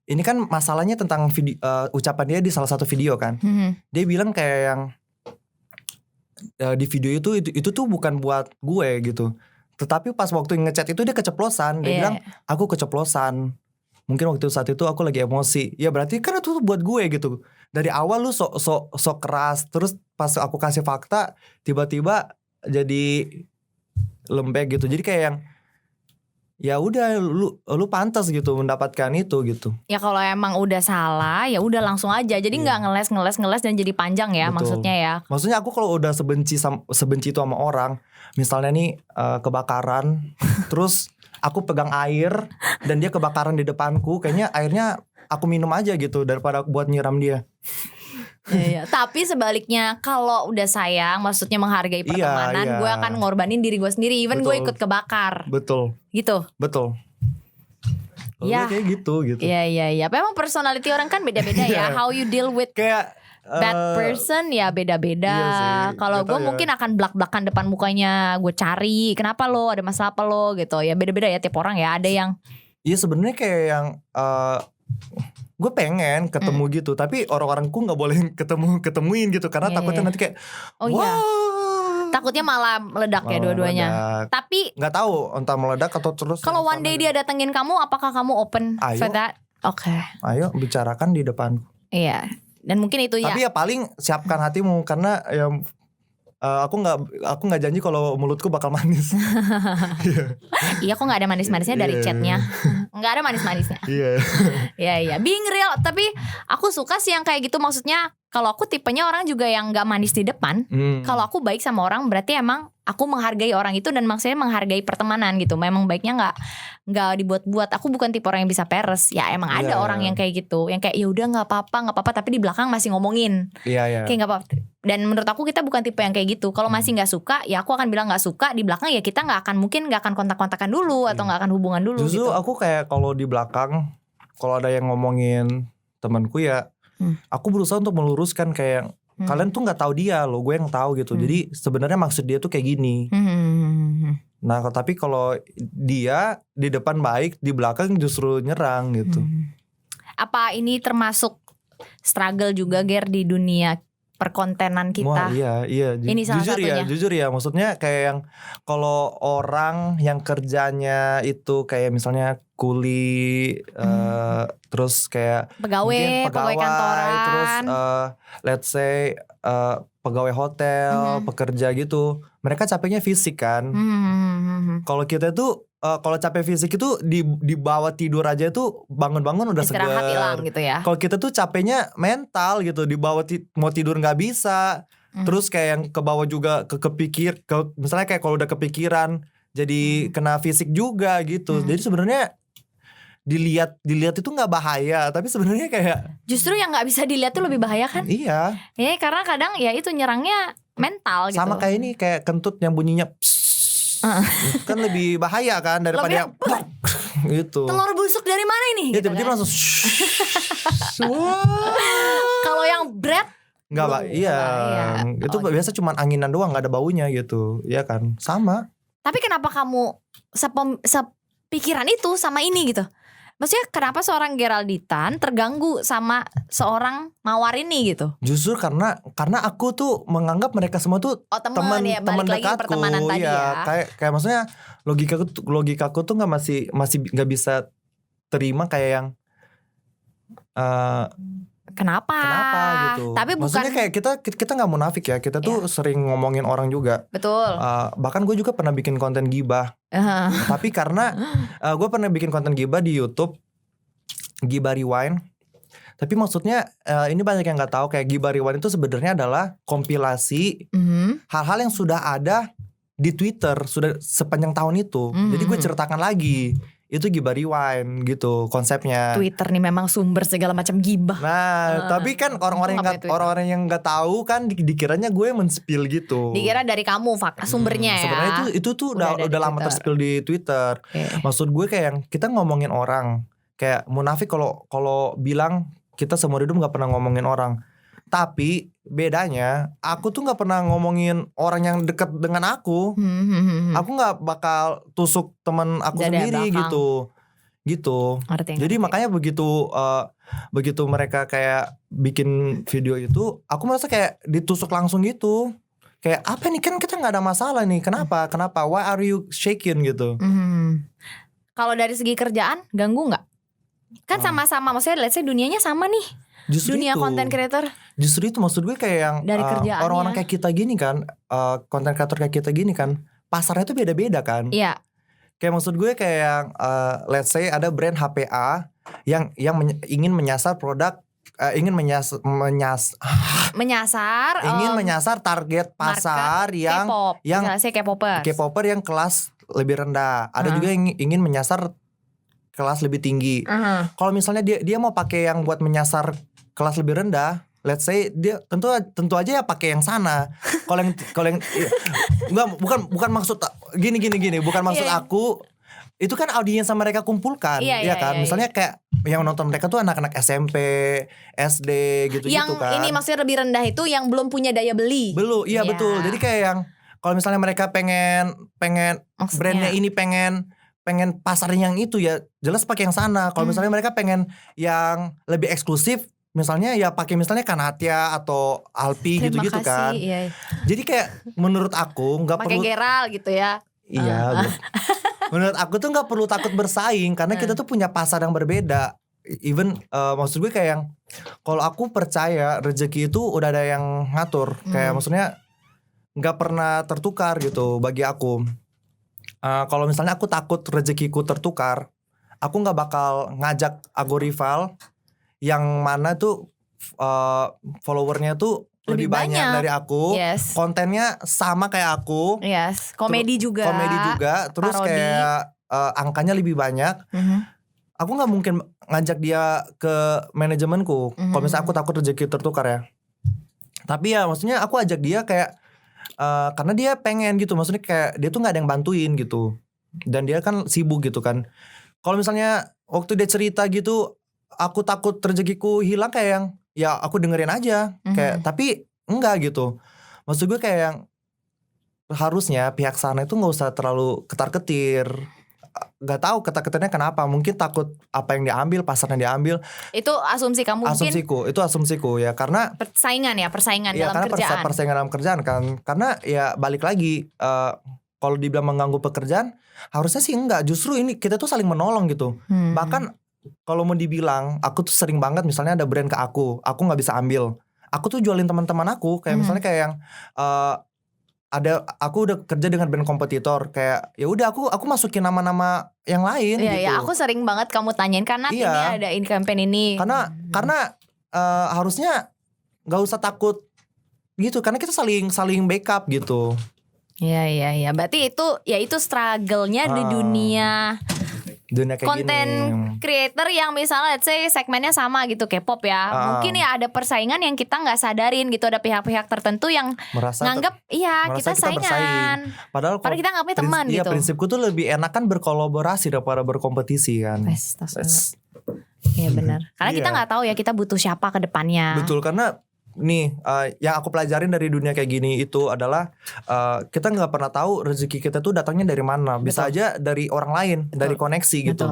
A: ini kan masalahnya tentang video, ucapan dia di salah satu video kan. Dia bilang kayak yang di video itu tuh bukan buat gue gitu. Tetapi pas waktu ngechat itu dia keceplosan. Dia bilang aku keceplosan. Mungkin waktu saat itu aku lagi emosi. Ya berarti kan itu buat gue gitu. Dari awal lu sok keras. Terus pas aku kasih fakta tiba-tiba jadi lembek gitu. Jadi kayak yang ya udah lu pantas gitu mendapatkan itu gitu.
C: Ya kalau emang udah salah ya udah langsung aja. Jadi nggak ngeles dan jadi panjang ya.
A: Betul.
C: Maksudnya ya.
A: Maksudnya aku kalau udah sebenci itu sama orang, misalnya nih kebakaran, terus aku pegang air dan dia kebakaran di depanku, kayaknya airnya aku minum aja gitu daripada buat nyiram dia.
C: Iya. Tapi sebaliknya kalau udah sayang, maksudnya menghargai pertemanan, gue akan ngorbanin diri gue sendiri, even gue ikut kebakar.
A: Betul.
C: Gitu.
A: Betul.
C: Ya.
A: Kayak gitu.
C: Iya. Memang personality orang kan beda-beda ya. How you deal with
A: kayak
C: bad person ya beda-beda.
A: Iya
C: Kalau gue mungkin akan blak-blakan depan mukanya, gue cari kenapa lo, ada masalah apa lo gitu. Ya beda-beda ya tiap orang ya. Ada yang
A: iya sebenarnya kayak yang gue pengen ketemu gitu, tapi orang-orangku nggak boleh ketemuin gitu karena takutnya nanti kayak
C: takutnya malah meledak ya dua-duanya. Tapi
A: nggak tahu entah meledak atau terus.
C: Kalau one day dia datengin kamu, apakah kamu open for that? Oke.
A: Ayo bicarakan di depan.
C: Iya. Dan mungkin itu ya.
A: Tapi ya paling siapkan hatimu karena ya aku nggak janji kalau mulutku bakal manis.
C: Iya kok nggak ada manis-manisnya dari chatnya. Nggak ada manis-manisnya. Iya. Being real. Tapi aku suka sih yang kayak gitu. Maksudnya kalau aku tipenya orang juga yang nggak manis di depan. Kalau aku baik sama orang berarti emang aku menghargai orang itu dan maksudnya menghargai pertemanan gitu. Memang baiknya nggak dibuat-buat. Aku bukan tipe orang yang bisa peres. Ya emang ada orang yang kayak gitu, yang kayak ya udah nggak apa-apa, tapi di belakang masih ngomongin.
A: Iya.
C: Kayak nggak apa. Dan menurut aku kita bukan tipe yang kayak gitu. Kalau masih nggak suka, ya aku akan bilang nggak suka. Di belakang ya kita nggak akan kontak-kontakan dulu atau nggak akan hubungan dulu.
A: Justru
C: gitu.
A: aku kayak kalau di belakang, kalau ada yang ngomongin temanku ya, aku berusaha untuk meluruskan kayak kalian tuh nggak tahu dia loh, gue yang tahu gitu. Jadi sebenarnya maksud dia tuh kayak gini. Nah tapi kalau dia di depan baik, di belakang justru nyerang gitu.
C: Apa ini termasuk struggle juga Ger di dunia perkontenan kita?
A: Wah iya.
C: Ini salah satunya.
A: Jujur ya, maksudnya kayak yang kalau orang yang kerjanya itu kayak misalnya kuli, terus kayak
C: pegawai kantoran,
A: terus let's say pegawai hotel, pekerja gitu, mereka capeknya fisik kan. Kalau kita tuh kalau capek fisik itu di bawah tidur aja tuh bangun-bangun udah segar.
C: Istirahat hilang gitu ya.
A: Kalau kita tuh capeknya mental gitu, di bawah mau tidur nggak bisa. Terus kayak yang ke bawah juga misalnya kayak kalau udah kepikiran jadi kena fisik juga gitu. Jadi sebenarnya dilihat itu nggak bahaya, tapi sebenarnya kayak
C: justru yang nggak bisa dilihat tuh lebih bahaya kan?
A: Iya.
C: Ya karena kadang ya itu nyerangnya mental gitu.
A: Sama kayak ini kayak kentut yang bunyinya kan lebih bahaya kan daripada yang gitu.
C: Telur busuk dari mana ini?
A: Ya
C: gitu
A: tiba-tiba
C: kan?
A: langsung
C: Kalau yang bread
A: nggak pak, iya. Itu biasa cuman anginan doang, nggak ada baunya gitu, ya kan? Sama.
C: Tapi kenapa kamu sepikiran itu sama ini gitu? Maksudnya kenapa seorang Geralditan terganggu sama seorang Mawar ini gitu?
A: Justru karena aku tuh menganggap mereka semua tuh teman
C: ya, teman dekatku. Pertemanan tadi ya.
A: Kayak maksudnya logikaku tuh masih nggak bisa terima kayak yang
C: Kenapa
A: gitu.
C: Tapi
A: maksudnya kayak kita nggak munafik ya, kita tuh sering ngomongin orang juga.
C: Betul.
A: Bahkan gue juga pernah bikin konten gibah. Tapi karena gue pernah bikin konten gibah di YouTube, Gibah Rewind. Tapi maksudnya ini banyak yang nggak tahu kayak Gibah Rewind itu sebenarnya adalah kompilasi hal-hal yang sudah ada di Twitter sudah sepanjang tahun itu. Jadi gue ceritakan lagi. Itu Gibah Rewind gitu konsepnya.
C: Twitter nih memang sumber segala macam gibah.
A: Nah, tapi kan orang-orang yang nggak tahu kan dikiranya gue men-spill gitu.
C: Dikira dari kamu sumbernya ya.
A: Sebenarnya itu tuh udah lama ter-spill di Twitter. Maksud gue kayak yang kita ngomongin orang, kayak munafik kalau bilang kita seumur hidup nggak pernah ngomongin orang. Tapi bedanya aku tuh nggak pernah ngomongin orang yang deket dengan aku. Aku nggak bakal tusuk teman aku
C: Dada
A: sendiri
C: belakang.
A: gitu.
C: Ngerti,
A: Jadi
C: ngerti.
A: makanya begitu mereka kayak bikin video itu, aku merasa kayak ditusuk langsung gitu. Kayak apa nih, kan kita nggak ada masalah nih. Kenapa? Why are you shaking gitu?
C: Kalau dari segi kerjaan ganggu nggak? Kan sama-sama, maksudnya let's say dunianya sama nih.
A: Justru
C: Dunia
A: itu.
C: content creator.
A: Justru itu maksud gue kayak yang
C: Dari kerjaannya.
A: orang-orang kayak kita gini kan, content creator kayak kita gini kan, pasarnya tuh beda-beda kan.
C: Iya.
A: Kayak maksud gue kayak yang let's say ada brand HPA yang ingin menyasar produk, ingin menyasar target pasar yang
C: K-pop.
A: yang
C: Misalnya saya K-popers.
A: K-popper yang kelas lebih rendah. Ada juga yang ingin menyasar kelas lebih tinggi. Kalau misalnya dia mau pakai yang buat menyasar kelas lebih rendah, let's say dia tentu aja ya pakai yang sana. Kalau yang enggak, bukan maksud gini, bukan maksud
C: Iya.
A: aku. Itu kan audiens yang mereka kumpulkan,
C: Iya,
A: kan.
C: iya.
A: Misalnya kayak yang nonton mereka tuh anak-anak SMP, SD gitu
C: Yang
A: kan.
C: ini maksudnya lebih rendah itu yang belum punya daya beli.
A: Belum, iya
C: Iya.
A: betul. Jadi kayak yang kalau misalnya mereka pengen
C: Maksudnya.
A: brandnya ini pengen pasarnya yang itu, ya jelas pakai yang sana. Kalau misalnya mereka pengen yang lebih eksklusif, misalnya ya pakai misalnya Kanatia atau Alpi
C: Terima
A: gitu-gitu
C: kasih,
A: kan.
C: iya.
A: Jadi kayak menurut aku nggak
C: Pakai
A: perlu.
C: Geral gitu ya.
A: Iya. Menurut aku tuh nggak perlu takut bersaing karena kita tuh punya pasar yang berbeda. Even maksud gue kayak yang kalau aku percaya rezeki itu udah ada yang ngatur. Kayak maksudnya nggak pernah tertukar gitu bagi aku. Kalau misalnya aku takut rezekiku tertukar, aku nggak bakal ngajak Agorival yang mana tuh followernya tuh lebih banyak dari aku,
C: Yes.
A: kontennya sama kayak aku,
C: Yes. Komedi juga.
A: terus
C: parodi.
A: kayak angkanya lebih banyak. Aku nggak mungkin ngajak dia ke manajemenku. Kalau misalnya aku takut rezeki tertukar ya. Tapi ya maksudnya aku ajak dia kayak karena dia pengen gitu, maksudnya kayak dia tuh nggak ada yang bantuin gitu, dan dia kan sibuk gitu kan. Kalau misalnya waktu dia cerita gitu, aku takut rezekiku hilang, kayak yang ya aku dengerin aja, kayak tapi enggak gitu. Maksud gue kayak yang harusnya pihak sana itu nggak usah terlalu ketar-ketir. Gak tahu ketar-ketirnya kenapa, mungkin takut apa yang diambil, pasarnya diambil.
C: Itu asumsi kamu mungkin
A: Itu asumsiku ya, karena
C: persaingan
A: ya,
C: dalam
A: karena
C: kerjaan.
A: persaingan dalam kerjaan kan. Karena ya balik lagi, kalau dibilang mengganggu pekerjaan, harusnya sih enggak. Justru ini kita tuh saling menolong gitu. Bahkan kalau mau dibilang, aku tuh sering banget misalnya ada brand ke aku nggak bisa ambil, aku tuh jualin teman-teman aku. Kayak misalnya kayak yang aku udah kerja dengan brand kompetitor, kayak ya udah aku masukin nama-nama yang lain
C: Iya,
A: gitu.
C: ya, aku sering banget kamu tanyain karena ini ada in campaign ini.
A: Karena harusnya nggak usah takut gitu, karena kita saling backup gitu.
C: Iya. Berarti itu struggle-nya di dunia
A: kayak
C: konten
A: gini.
C: creator yang misalnya let's say segmennya sama gitu, K-pop ya. Mungkin ya ada persaingan yang kita nggak sadarin gitu, ada pihak-pihak tertentu yang nganggap kita saingan.
A: bersaing. Padahal
C: kita nggak punya teman
A: iya,
C: gitu.
A: prinsipku tuh lebih enak kan berkolaborasi daripada berkompetisi kan.
C: Iya benar. Karena kita nggak tahu ya kita butuh siapa ke depannya.
A: Betul, karena nih yang aku pelajarin dari dunia kayak gini itu adalah kita nggak pernah tahu rezeki kita tuh datangnya dari mana. Bisa aja dari orang lain, dari koneksi gitu.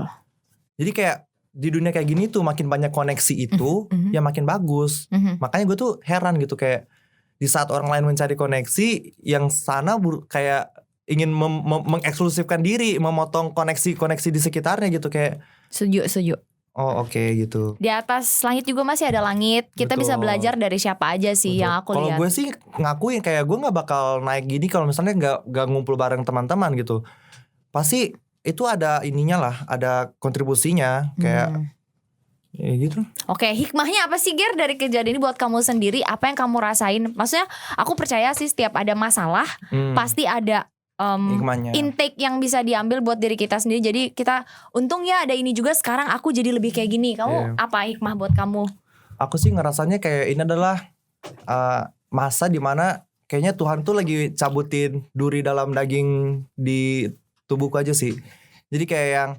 A: Jadi kayak di dunia kayak gini tuh makin banyak koneksi itu ya makin bagus. Makanya gue tuh heran gitu, kayak di saat orang lain mencari koneksi, yang sana kayak ingin mengeksklusifkan diri, memotong koneksi di sekitarnya gitu, kayak
C: Setuju.
A: oh oke, gitu.
C: Di atas langit juga masih ada langit. Kita
A: Betul.
C: bisa belajar dari siapa aja sih.
A: Betul.
C: Yang aku
A: Kalau
C: lihat.
A: gue sih ngakuin kayak gue nggak bakal naik gini kalau misalnya nggak ngumpul bareng teman-teman gitu. Pasti itu ada ininya lah, ada kontribusinya kayak ya gitu.
C: Oke, hikmahnya apa sih Ger dari kejadian ini buat kamu sendiri? Apa yang kamu rasain? Maksudnya aku percaya sih setiap ada masalah pasti ada
A: Hikmahnya.
C: intake yang bisa diambil buat diri kita sendiri. Jadi kita untung ya ada ini juga, sekarang aku jadi lebih kayak gini. Kamu apa hikmah buat kamu?
A: Aku sih ngerasanya kayak ini adalah masa dimana kayaknya Tuhan tuh lagi cabutin duri dalam daging di tubuhku aja sih. Jadi kayak yang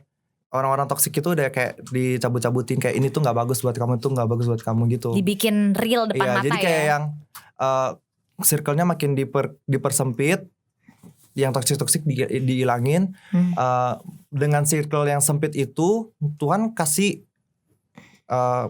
A: orang-orang toksik itu udah kayak dicabut-cabutin kayak ini tuh nggak bagus buat kamu, itu nggak bagus buat kamu gitu.
C: Dibikin real depan
A: Iya,
C: mata
A: jadi kayak
C: ya.
A: yang circle-nya makin dipersempit, yang toksik dihilangin. Dengan circle yang sempit itu Tuhan kasih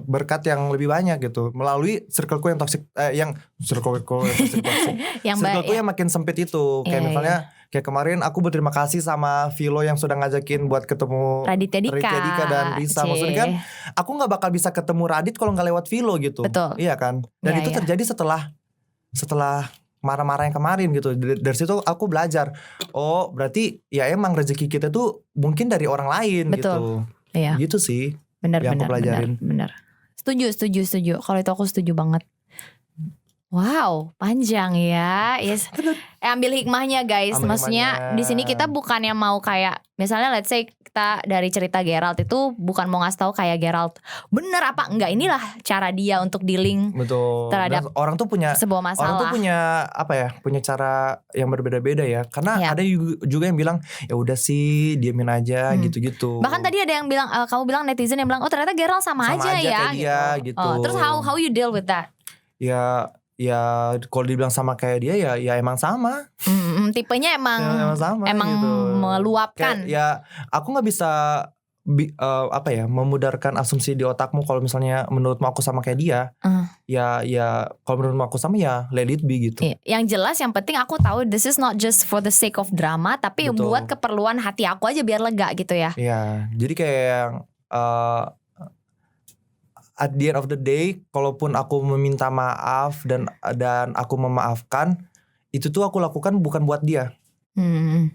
A: berkat yang lebih banyak gitu melalui circleku yang toksik, yang circleku yang toksik. Circleku yang makin sempit itu. Kayak misalnya kayak kemarin aku berterima kasih sama Vilo yang sudah ngajakin buat ketemu
C: Raditya
A: Dika dan Risa. Maksudnya kan aku nggak bakal bisa ketemu Radit kalau nggak lewat Vilo gitu.
C: Betul.
A: Iya kan. Dan itu terjadi setelah marah-marah yang kemarin gitu. Dari situ aku belajar. Oh berarti ya emang rezeki kita tuh mungkin dari orang lain.
C: Betul.
A: Gitu.
C: Iya.
A: Gitu sih.
C: Benar.
A: Benar.
C: Setuju. Kalau itu aku setuju banget. Wow, panjang ya. Yes. Ambil hikmahnya guys. Maksudnya di sini kita bukannya mau kayak misalnya let's say kita dari cerita Geralt itu bukan mau ngasih tahu kayak Geralt bener apa enggak, inilah cara dia untuk dealing terhadap
A: orang tuh punya
C: sebuah masalah.
A: Orang tuh punya apa ya? Punya cara yang berbeda-beda ya. Karena ada juga yang bilang ya udah sih diemin aja gitu-gitu.
C: Bahkan tadi ada yang bilang kamu bilang netizen yang bilang oh ternyata Geralt sama aja ya
A: gitu.
C: Oh, terus how you deal with that?
A: Ya kalau dibilang sama kayak dia ya emang sama.
C: Tipenya emang
A: sama
C: gitu. Meluapkan.
A: Kayak, ya aku nggak bisa memudarkan asumsi di otakmu kalau misalnya menurutmu aku sama kayak dia. Ya kalau menurutmu aku sama ya let it be gitu.
C: Yang jelas yang penting aku tahu this is not just for the sake of drama, tapi buat keperluan hati aku aja biar lega gitu ya.
A: Iya, jadi kayak yang at the end of the day, kalaupun aku meminta maaf dan aku memaafkan, itu tuh aku lakukan bukan buat dia,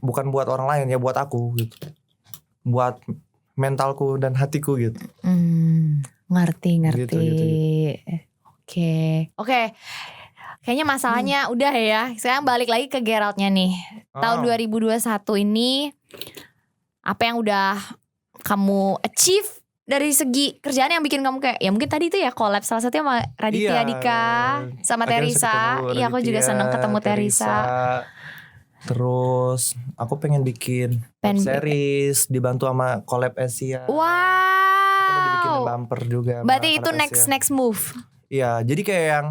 A: bukan buat orang lain ya, buat aku gitu, buat mentalku dan hatiku gitu.
C: Ngerti.
A: Gitu.
C: Oke. Kayaknya masalahnya udah ya. Sekarang balik lagi ke Geraltnya nih. Tahun 2021 ini apa yang udah kamu achieve dari segi kerjaan yang bikin kamu kayak ya mungkin tadi itu ya collab salah satunya sama Raditya Dika sama Teresa. Iya aku juga seneng ketemu Teresa.
A: Terus aku pengen bikin web series dibantu sama collab Asia.
C: Wow.
A: Aku udah dibikin bumper juga.
C: Berarti itu next move.
A: Iya jadi kayak yang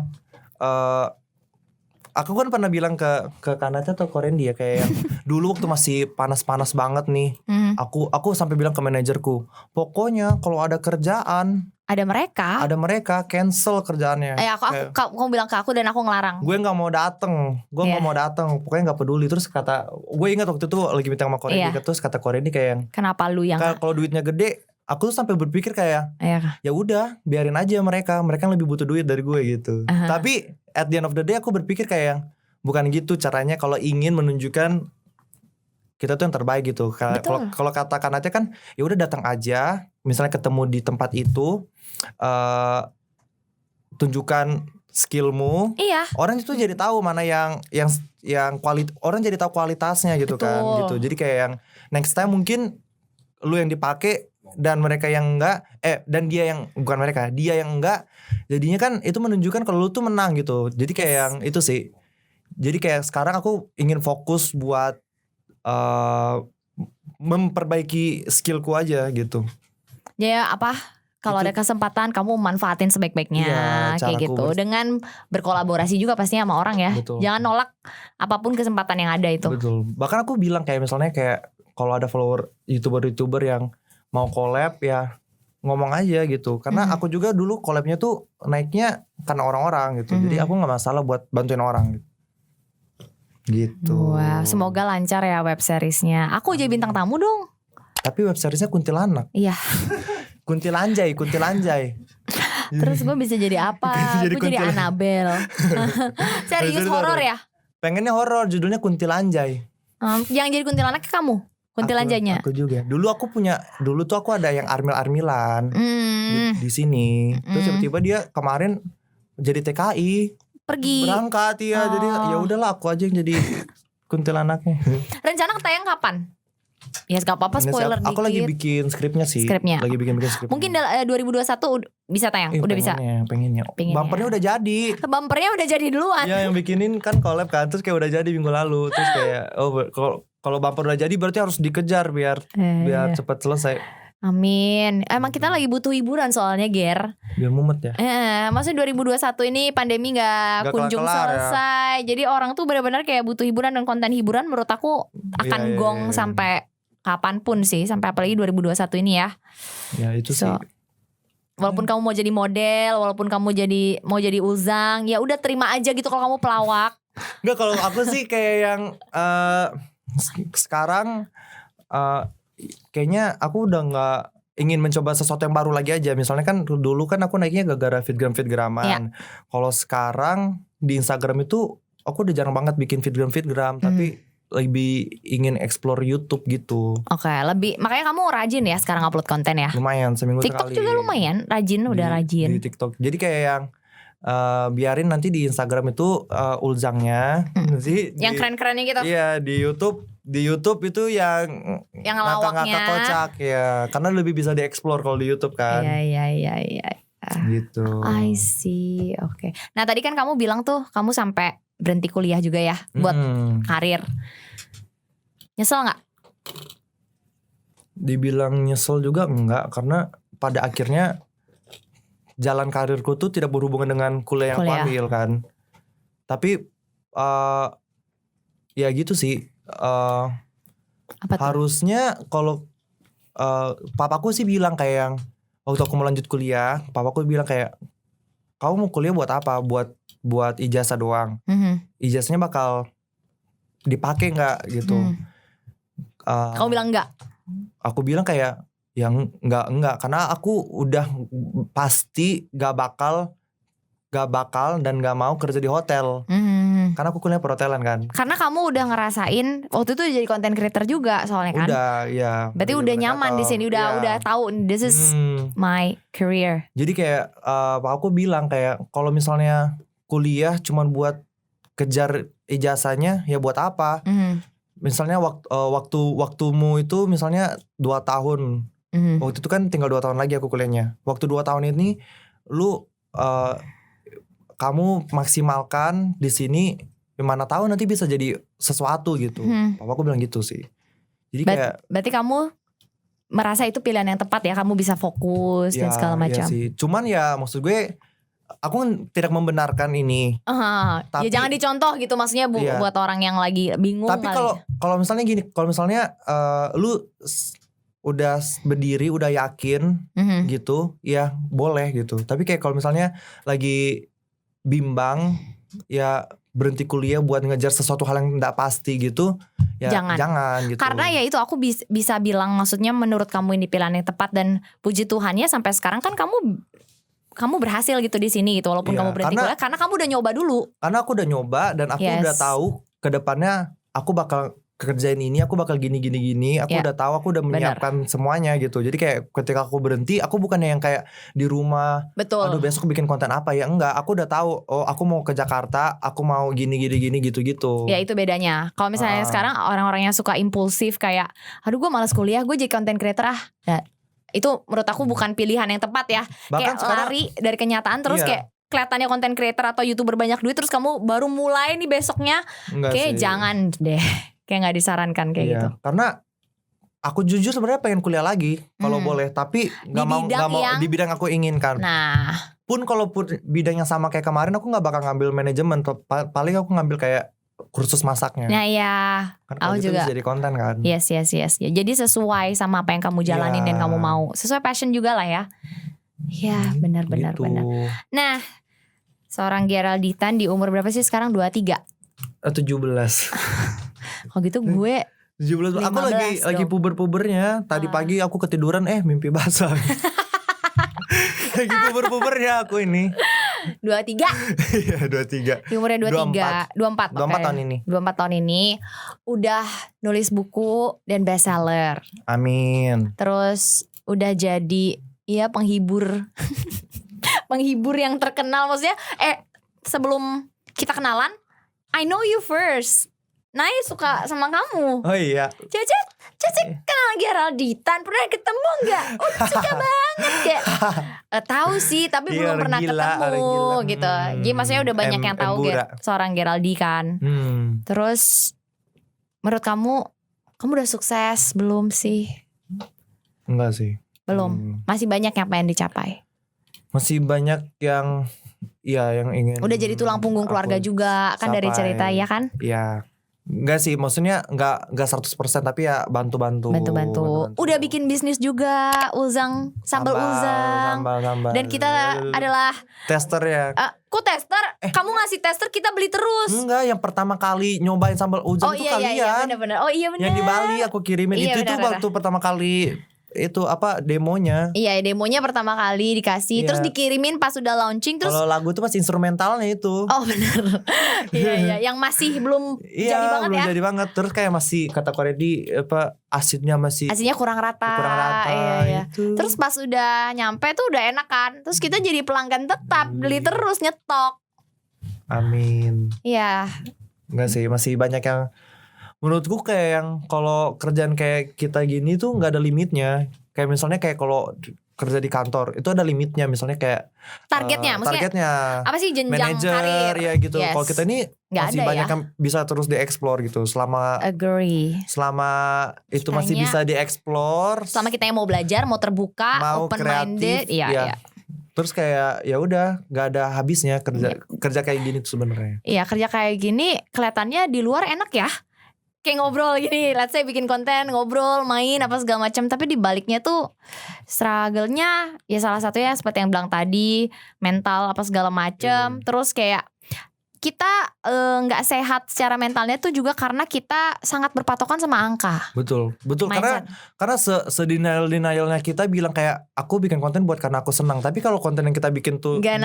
A: aku kan pernah bilang ke Kanata atau Korendi ya kayak yang dulu waktu masih panas-panas banget nih. Aku sampai bilang ke manajerku, pokoknya kalau ada kerjaan ada mereka cancel kerjaannya.
C: Kamu bilang ke aku dan aku ngelarang.
A: Gue nggak mau dateng, pokoknya nggak peduli. Terus gue ingat waktu itu lagi meeting sama Korendi, terus kata Korendi kayak yang
C: kenapa lu yang
A: kalau duitnya gede. Aku tuh sampai berpikir kayak ya udah biarin aja mereka yang lebih butuh duit dari gue gitu. Tapi at the end of the day aku berpikir kayak yang bukan gitu caranya kalau ingin menunjukkan kita tuh yang terbaik gitu. Kalau katakan aja kan ya udah datang aja, misalnya ketemu di tempat itu, tunjukkan skillmu.
C: Iya.
A: Orang itu jadi tahu mana yang orang jadi tahu kualitasnya gitu. Betul. Kan gitu. Jadi kayak yang next time mungkin lu yang dipakai dan mereka yang enggak dan dia yang enggak, jadinya kan itu menunjukkan kalau lu tuh menang gitu. Jadi kayak yang itu sih. Jadi kayak sekarang aku ingin fokus buat memperbaiki skillku aja gitu.
C: Ya kalau ada kesempatan kamu manfaatin sebaik-baiknya kayak gitu. Dengan berkolaborasi juga pastinya sama orang ya. Betul. Jangan nolak apapun kesempatan yang ada itu.
A: Betul. Bahkan aku bilang kayak misalnya kayak kalau ada follower YouTuber yang mau collab ya ngomong aja gitu. Karena aku juga dulu collabnya tuh naiknya karena orang-orang gitu. Jadi aku gak masalah buat bantuin orang gitu.
C: Wah, semoga lancar ya web seriesnya. Aku jadi bintang tamu dong.
A: Tapi web seriesnya kuntilanak.
C: Iya.
A: Kuntilanjay.
C: Terus gue bisa jadi apa? Gue jadi Annabelle. Serius horor ya?
A: Pengennya horor, judulnya Kuntilanjay.
C: Yang jadi kuntilanaknya kamu? Kuntilanjanya.
A: Aku juga. Dulu tuh aku ada yang armil-armilan di sini. Terus tiba-tiba dia kemarin jadi TKI.
C: Pergi.
A: Berangkat ya. Jadi ya udahlah aku aja yang jadi kuntilanaknya.
C: Rencana tayang kapan? Ya gak apa-apa spoiler dikit.
A: Aku lagi bikin skripnya sih. Lagi bikin skripnya.
C: Mungkin 2021 bisa tayang. Udah bisa.
A: Pengennya. Bumpernya udah jadi.
C: Bumpernya udah jadi duluan.
A: Ya yang bikinin kan collab kan. Terus kayak udah jadi minggu lalu. Terus kayak kalau bumper udah jadi berarti harus dikejar biar cepat selesai.
C: Amin. Emang kita lagi butuh hiburan soalnya, Ger.
A: Biar mumet ya.
C: Maksudnya 2021 ini pandemi gak
A: Nggak
C: kunjung
A: kelar-kelar ya.
C: selesai. Jadi orang tuh benar-benar kayak butuh hiburan, dan konten hiburan menurut aku akan
A: Iya,
C: gong
A: iya.
C: sampai kapanpun sih, sampai apalagi 2021 ini ya.
A: Ya itu sih.
C: So, walaupun kamu mau jadi model, walaupun kamu mau jadi Uzang, ya udah terima aja gitu kalau kamu pelawak.
A: Enggak, kalau aku sih kayak yang sekarang kayaknya aku udah nggak ingin mencoba sesuatu yang baru lagi aja. Misalnya kan dulu kan aku naiknya gara-gara fitgram-fitgraman.
C: Iya.
A: Kalau sekarang di Instagram itu aku udah jarang banget bikin fitgram, tapi lebih ingin explore YouTube gitu.
C: Oke, makanya kamu rajin ya sekarang upload konten ya.
A: Lumayan seminggu
C: TikTok
A: sekali.
C: juga lumayan, udah rajin.
A: Di TikTok. Jadi kayak yang biarin nanti di Instagram itu ulzangnya nanti
C: Yang keren-kerennya gitu.
A: Iya, di YouTube itu yang
C: Lawaknya.
A: ngata-ngata kocak ya. Karena lebih bisa dieksplor kalau di YouTube kan.
C: Iya.
A: Gitu.
C: I see, oke. Nah tadi kan kamu bilang tuh kamu sampai berhenti kuliah juga ya buat karir. Nyesel nggak?
A: Dibilang nyesel juga enggak, karena pada akhirnya jalan karirku tuh tidak berhubungan dengan kuliah yang aku ambil kan. Tapi ya gitu sih.
C: Apa tuh?
A: Harusnya kalau papaku sih bilang kayak yang waktu aku mau lanjut kuliah, papaku bilang kayak, kamu mau kuliah buat apa? Buat ijazah doang. Ijazahnya bakal dipakai nggak gitu?
C: Kamu bilang enggak?
A: Aku bilang kayak yang enggak, karena aku udah pasti gak bakal dan gak mau kerja di hotel. Karena aku kuliah perhotelan kan.
C: Karena kamu udah ngerasain waktu itu jadi content creator juga soalnya kan.
A: Udah, ya.
C: Berarti udah nyaman di sini, udah tahu this is my career.
A: Jadi kayak aku bilang kayak kalau misalnya kuliah cuman buat kejar ijazahnya, ya buat apa? Misalnya waktumu itu misalnya 2 tahun. Waktu itu kan tinggal 2 tahun lagi aku kuliahnya. Waktu 2 tahun ini lu kamu maksimalkan di sini, mana tahu nanti bisa jadi sesuatu gitu. Papaku bilang gitu sih. Jadi kayak
C: berarti kamu merasa itu pilihan yang tepat ya, kamu bisa fokus dan segala macam.
A: Iya sih. Cuman ya maksud gue, aku kan tidak membenarkan ini.
C: Ya jangan dicontoh gitu maksudnya buat orang yang lagi bingung.
A: Tapi kalau misalnya gini, kalau misalnya lu udah berdiri, udah yakin gitu, ya boleh gitu. Tapi kayak kalau misalnya lagi bimbang, ya berhenti kuliah buat ngejar sesuatu hal yang tidak pasti gitu, ya jangan gitu.
C: Karena ya itu aku bisa bilang, maksudnya menurut kamu ini pilihan yang tepat, dan puji Tuhannya sampai sekarang kan kamu berhasil gitu di sini gitu, walaupun kamu berhenti kuliah karena kamu udah nyoba dulu. Karena
A: aku udah nyoba dan aku udah tahu ke depannya aku bakal kerjain ini, aku bakal gini. Aku udah tahu, aku udah menyiapkan semuanya gitu. Jadi kayak ketika aku berhenti, aku bukannya yang kayak di rumah, aduh besok bikin konten apa ya, enggak. Aku udah tahu, oh aku mau ke Jakarta, aku mau gini gitu.
C: Ya itu bedanya. Kalau misalnya sekarang orang-orang yang suka impulsif kayak, aduh gue malas kuliah, gue jadi content creator Nah, itu menurut aku bukan pilihan yang tepat ya.
A: Bahkan
C: kayak lari dari kenyataan terus kayak kelihatannya content creator atau YouTuber banyak duit, terus kamu baru mulai nih besoknya. Kayak jangan deh. Kayak gak disarankan kayak gitu.
A: Karena aku jujur sebenarnya pengen kuliah lagi kalau boleh, tapi gak mau di bidang aku inginkan.
C: Nah,
A: pun kalau bidangnya sama kayak kemarin, aku gak bakal ngambil manajemen. Paling aku ngambil kayak kursus masaknya.
C: Nah ya,
A: kan aku juga bisa jadi konten kan.
C: Yes. Jadi sesuai sama apa yang kamu jalanin dan kamu mau. Sesuai passion juga lah ya. Ya benar. Nah, seorang Geralditan di umur berapa sih sekarang? 23?
A: 17.
C: Kalau gitu gue
A: 17. Aku lagi puber-pubernya. Tadi pagi aku ketiduran mimpi basah. Lagi puber-pubernya aku ini.
C: 23.
A: Iya 23.
C: Di umurnya 23. 24
A: tahun ini.
C: 24 tahun ini udah nulis buku dan bestseller.
A: Amin.
C: Terus udah jadi penghibur. Penghibur yang terkenal. Maksudnya sebelum kita kenalan, I know you first. Nay suka sama kamu.
A: Oh iya.
C: Caca kenal Geralditan, pernah ketemu nggak? Suka banget kayak. Tahu sih, tapi belum pernah ketemu gitu. Jadi maksudnya udah banyak yang tahu seorang Geraldi kan. Terus menurut kamu udah sukses belum sih?
A: Enggak sih.
C: Belum. Masih banyak yang pengen dicapai.
A: Masih banyak yang yang ingin.
C: Udah jadi tulang punggung keluarga juga kan dari cerita ya kan?
A: Iya. Enggak sih, maksudnya enggak 100% tapi ya bantu-bantu.
C: Udah bikin bisnis juga, Uzang, sambal Uzang.
A: Sambal.
C: Dan kita adalah
A: tester ya.
C: Kok tester? Kamu ngasih tester, kita beli terus.
A: Enggak, yang pertama kali nyobain sambal Uzang itu kalian.
C: Iya, bener-bener. Oh iya bener.
A: Yang di Bali aku kirimin itu waktu pertama kali itu demonya.
C: Iya, demonya pertama kali dikasih, terus dikirimin pas udah launching terus.
A: Kalau lagu itu masih instrumentalnya itu.
C: Oh bener. Iya, yang masih belum jadi banget
A: belum
C: ya.
A: jadi banget. Terus kayak masih kata Koredi asidnya
C: kurang rata. Iya.
A: Itu.
C: Terus pas udah nyampe tuh udah enak kan. Terus kita jadi pelanggan tetap, beli terus nyetok.
A: Amin.
C: Iya.
A: Enggak sih, masih banyak yang menurutku kayak yang kalau kerjaan kayak kita gini tuh nggak ada limitnya. Kayak misalnya kayak kalau kerja di kantor itu ada limitnya, misalnya kayak
C: targetnya apa sih, jenjang
A: manager,
C: karir
A: ya gitu.
C: Yes.
A: Kalau kita ini
C: Nggak
A: masih
C: ada
A: banyak
C: ya.
A: yang bisa terus dieksplor gitu selama itu masih bisa dieksplor,
C: selama kita yang mau belajar, mau terbuka,
A: mau
C: open
A: kreatif,
C: minded. Iya.
A: Terus kayak ya udah nggak ada habisnya kerja kayak gini tuh sebenarnya.
C: Iya, kerja kayak gini kelihatannya di luar enak ya. Kayak ngobrol gini, let's say bikin konten, ngobrol, main apa segala macam, tapi di baliknya tuh struggle-nya ya salah satunya seperti yang bilang tadi, mental apa segala macam. Terus kayak kita nggak sehat secara mentalnya tuh juga karena kita sangat berpatokan sama angka.
A: Betul
C: Mindset.
A: karena sedenial-denialnya kita bilang kayak aku bikin konten buat karena aku senang, tapi kalau konten yang kita bikin tuh
C: Nggak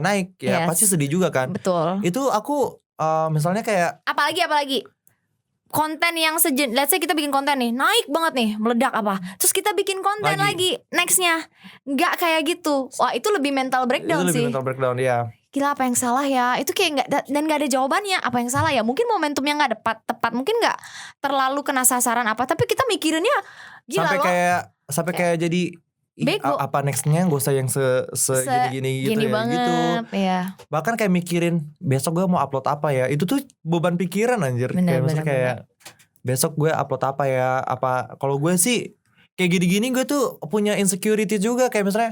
C: naik.
A: ya
C: Yes.
A: pasti sedih juga kan.
C: Betul.
A: Itu aku misalnya kayak
C: Apalagi konten yang let's say kita bikin konten nih, naik banget nih, meledak apa, terus kita bikin konten lagi nextnya nggak kayak gitu. Wah, itu lebih mental breakdown
A: itu
C: sih.
A: lebih mental breakdown ya.
C: Gila, apa yang salah ya? Itu kayak dan nggak ada jawabannya. Apa yang salah ya? Mungkin momentumnya nggak tepat, mungkin nggak terlalu kena sasaran apa, tapi kita mikirinnya gila
A: sampai kayak jadi
C: bego.
A: Apa nextnya gak usah yang gini gitu ya
C: banget,
A: gitu.
C: Ya.
A: Bahkan kayak mikirin besok gue mau upload apa ya. Itu tuh beban pikiran anjir. Kayak misalnya kayak besok gue upload apa ya. Kalau gue sih kayak gini-gini gue tuh punya insecurity juga. Kayak misalnya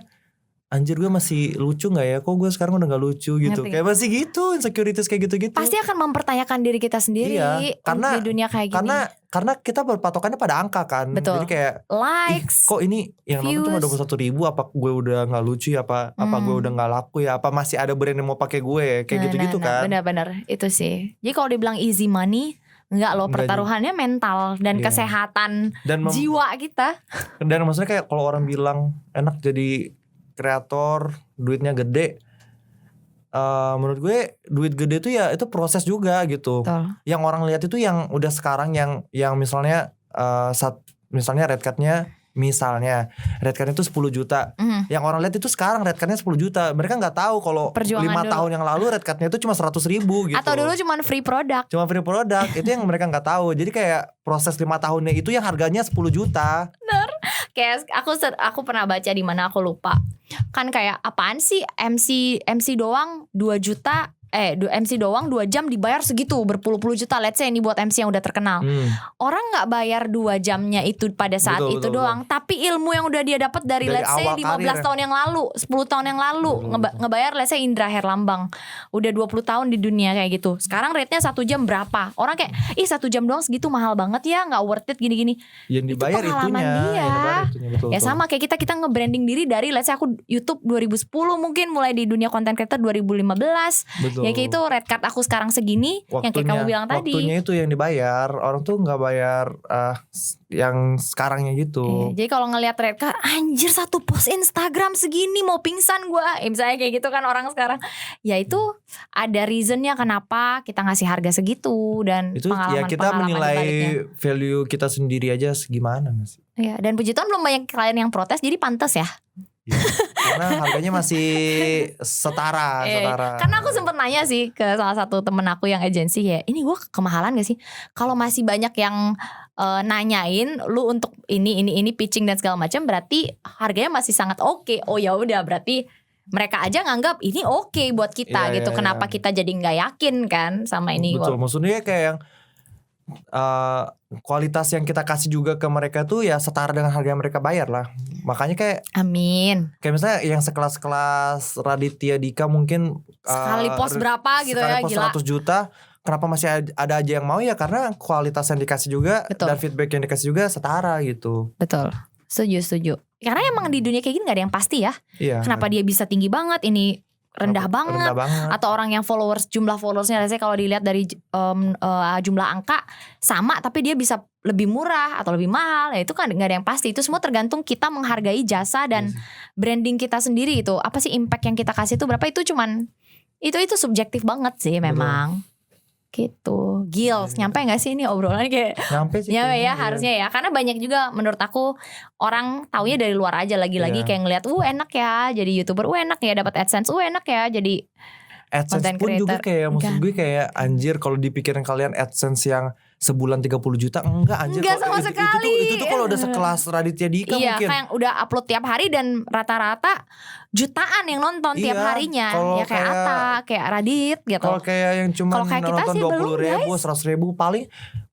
A: anjir gue masih lucu gak ya? Kok gue sekarang udah gak lucu gitu.
C: Ngerti.
A: Kayak masih gitu, insecurities kayak gitu-gitu.
C: Pasti akan mempertanyakan diri kita sendiri.
A: Karena
C: di dunia kayak gini.
A: Karena kita berpatokannya pada angka kan.
C: Betul.
A: Jadi kayak
C: likes,
A: kok ini yang nonton cuma 21.000, apa gue udah gak lucu ya, apa gue udah gak laku ya, apa masih ada brand yang mau pakai gue ya? Kayak gitu-gitu kan.
C: Benar-benar itu sih. Jadi kalau dibilang easy money, enggak loh, pertaruhannya mental dan kesehatan dan jiwa kita.
A: Dan maksudnya kayak kalau orang bilang enak jadi kreator, duitnya gede, menurut gue duit gede tuh ya itu proses juga gitu.
C: Betul.
A: Yang orang lihat itu yang udah sekarang yang misalnya misalnya red card-nya itu 10 juta. Yang orang lihat itu sekarang red card-nya 10 juta. Mereka gak tahu kalau 5 tahun yang lalu red card-nya itu cuma 100.000 gitu.
C: Atau dulu cuma free product.
A: Itu yang mereka gak tahu. Jadi kayak proses 5 tahunnya itu yang harganya 10 juta.
C: Bener. Kayak aku pernah baca di mana aku lupa. Kan kayak apaan sih MC doang 2 juta, MC doang 2 jam dibayar segitu berpuluh-puluh juta. Let's say ini buat MC yang udah terkenal. Orang gak bayar 2 jamnya itu pada saat itu doang. Tapi ilmu yang udah dia dapat dari let's say 15 tahun yang lalu, 10 tahun yang lalu, ngebayar let's say Indra Herlambang udah 20 tahun di dunia kayak gitu. Sekarang rate-nya 1 jam berapa? Orang kayak 1 jam doang segitu mahal banget ya, gak worth it gini-gini.
A: Yang dibayar
C: itu pengalaman dia.
A: Betul.
C: Ya sama kayak kita nge-branding diri dari let's say aku YouTube 2010, mungkin mulai di dunia content creator 2015.
A: Betul.
C: Ya kayak itu red card aku sekarang segini, yang kayak kamu bilang tadi.
A: Waktunya itu yang dibayar. Orang tuh gak bayar yang sekarangnya gitu.
C: Jadi kalau ngelihat red card, anjir 1 post Instagram segini mau pingsan gue. Misalnya kayak gitu kan orang sekarang. Ya itu ada reasonnya kenapa kita ngasih harga segitu. Dan
A: itu ya kita menilai value kita sendiri aja segimana sih.
C: Ya, dan puji Tuhan belum banyak klien yang protes, jadi pantas ya.
A: Karena harganya masih setara.
C: Karena aku sempet nanya sih ke salah satu temen aku yang agensi, ya ini gue kemahalan gak sih? Kalau masih banyak yang nanyain lu untuk ini pitching dan segala macam, berarti harganya masih sangat oke. Oh ya udah, berarti mereka aja nganggap ini oke buat kita gitu. Kenapa kita jadi nggak yakin kan sama ini?
A: Betul, maksudnya kayak yang kualitas yang kita kasih juga ke mereka tuh ya setara dengan harga yang mereka bayar lah. Makanya kayak
C: Amin.
A: misalnya yang sekelas-kelas Raditya Dika mungkin
C: Sekali post berapa gitu ya,
A: sekali post
C: gila.
A: 100 juta. Kenapa masih ada aja yang mau ya? Karena kualitas yang dikasih juga
C: Betul.
A: dan feedback yang dikasih juga setara gitu.
C: Betul. Setuju. Karena emang di dunia kayak gini gak ada yang pasti ya.
A: Iya.
C: Kenapa dia bisa tinggi banget, ini rendah banget. Atau orang yang jumlah followersnya kalau dilihat dari jumlah angka sama tapi dia bisa lebih murah atau lebih mahal, ya itu kan gak ada yang pasti. Itu semua tergantung kita menghargai jasa dan branding kita sendiri. Itu apa sih impact yang kita kasih itu berapa, itu cuman itu subjektif banget sih memang. Gitu. Gils, nyampe gak sih ini obrolan kayak
A: Nyampe sih.
C: ya harusnya ya. Karena banyak juga menurut aku orang taunya dari luar aja, lagi-lagi kayak ngeliat enak ya jadi YouTuber, enak ya dapat AdSense, enak ya jadi
A: AdSense
C: content
A: pun juga
C: creator.
A: kayak maksud gue kayak anjir kalau dipikirin kalian AdSense yang sebulan 30 juta enggak anjir.
C: Enggak
A: Kalau
C: sama sekali.
A: Itu tuh kalau udah sekelas Raditya Dika
C: iya,
A: mungkin.
C: kayak yang udah upload tiap hari dan rata-rata jutaan yang nonton tiap
A: Iya,
C: harinya.
A: kalau
C: Ya kayak
A: kayak-
C: Atta, kayak Radit gitu.
A: Kalau kayak yang cuma
C: Kalau kayak kita
A: nonton
C: sih
A: 20.000, 100.000 paling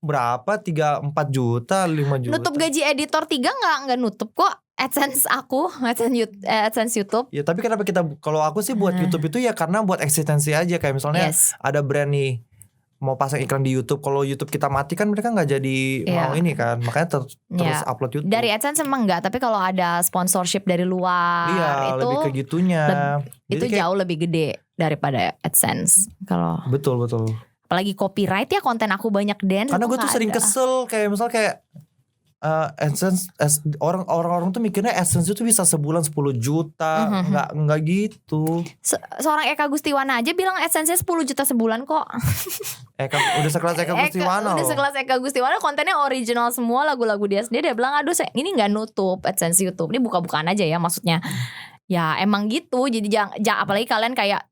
A: berapa 3-4 juta 5 juta.
C: Nutup gaji editor 3 nggak nutup kok AdSense aku, AdSense YouTube.
A: Ya tapi kenapa kita, kalau aku sih buat YouTube itu ya karena buat eksistensi aja. Kayak misalnya
C: Yes.
A: ada brand nih mau pasang iklan di YouTube, kalau YouTube kita mati kan mereka nggak jadi
C: Iya.
A: mau ini kan, makanya terus
C: Iya.
A: upload YouTube.
C: Dari AdSense emang enggak, tapi kalau ada sponsorship dari luar
A: Iya,
C: itu
A: lebih ke gitunya.
C: itu
A: Jadi kayak-
C: jauh lebih gede daripada AdSense. Kalau
A: betul.
C: apalagi copyright ya, konten aku banyak dance.
A: Karena
C: itu
A: gue tuh
C: nggak
A: sering
C: ada.
A: kesel kayak misal kayak AdSense, orang-orang tuh mikirnya AdSense itu bisa sebulan 10 juta, nggak gitu.
C: Seorang Eka Gustiwana aja bilang AdSense-nya 10 juta sebulan kok.
A: Udah sekelas Eka Gustiwana
C: Udah
A: loh.
C: sekelas Eka Gustiwana, kontennya original semua, lagu-lagu dia sendiri. Dia bilang aduh ini gak nutup AdSense YouTube, ini buka-bukaan aja ya maksudnya. Ya emang gitu. Jadi jangan apalagi kalian kayak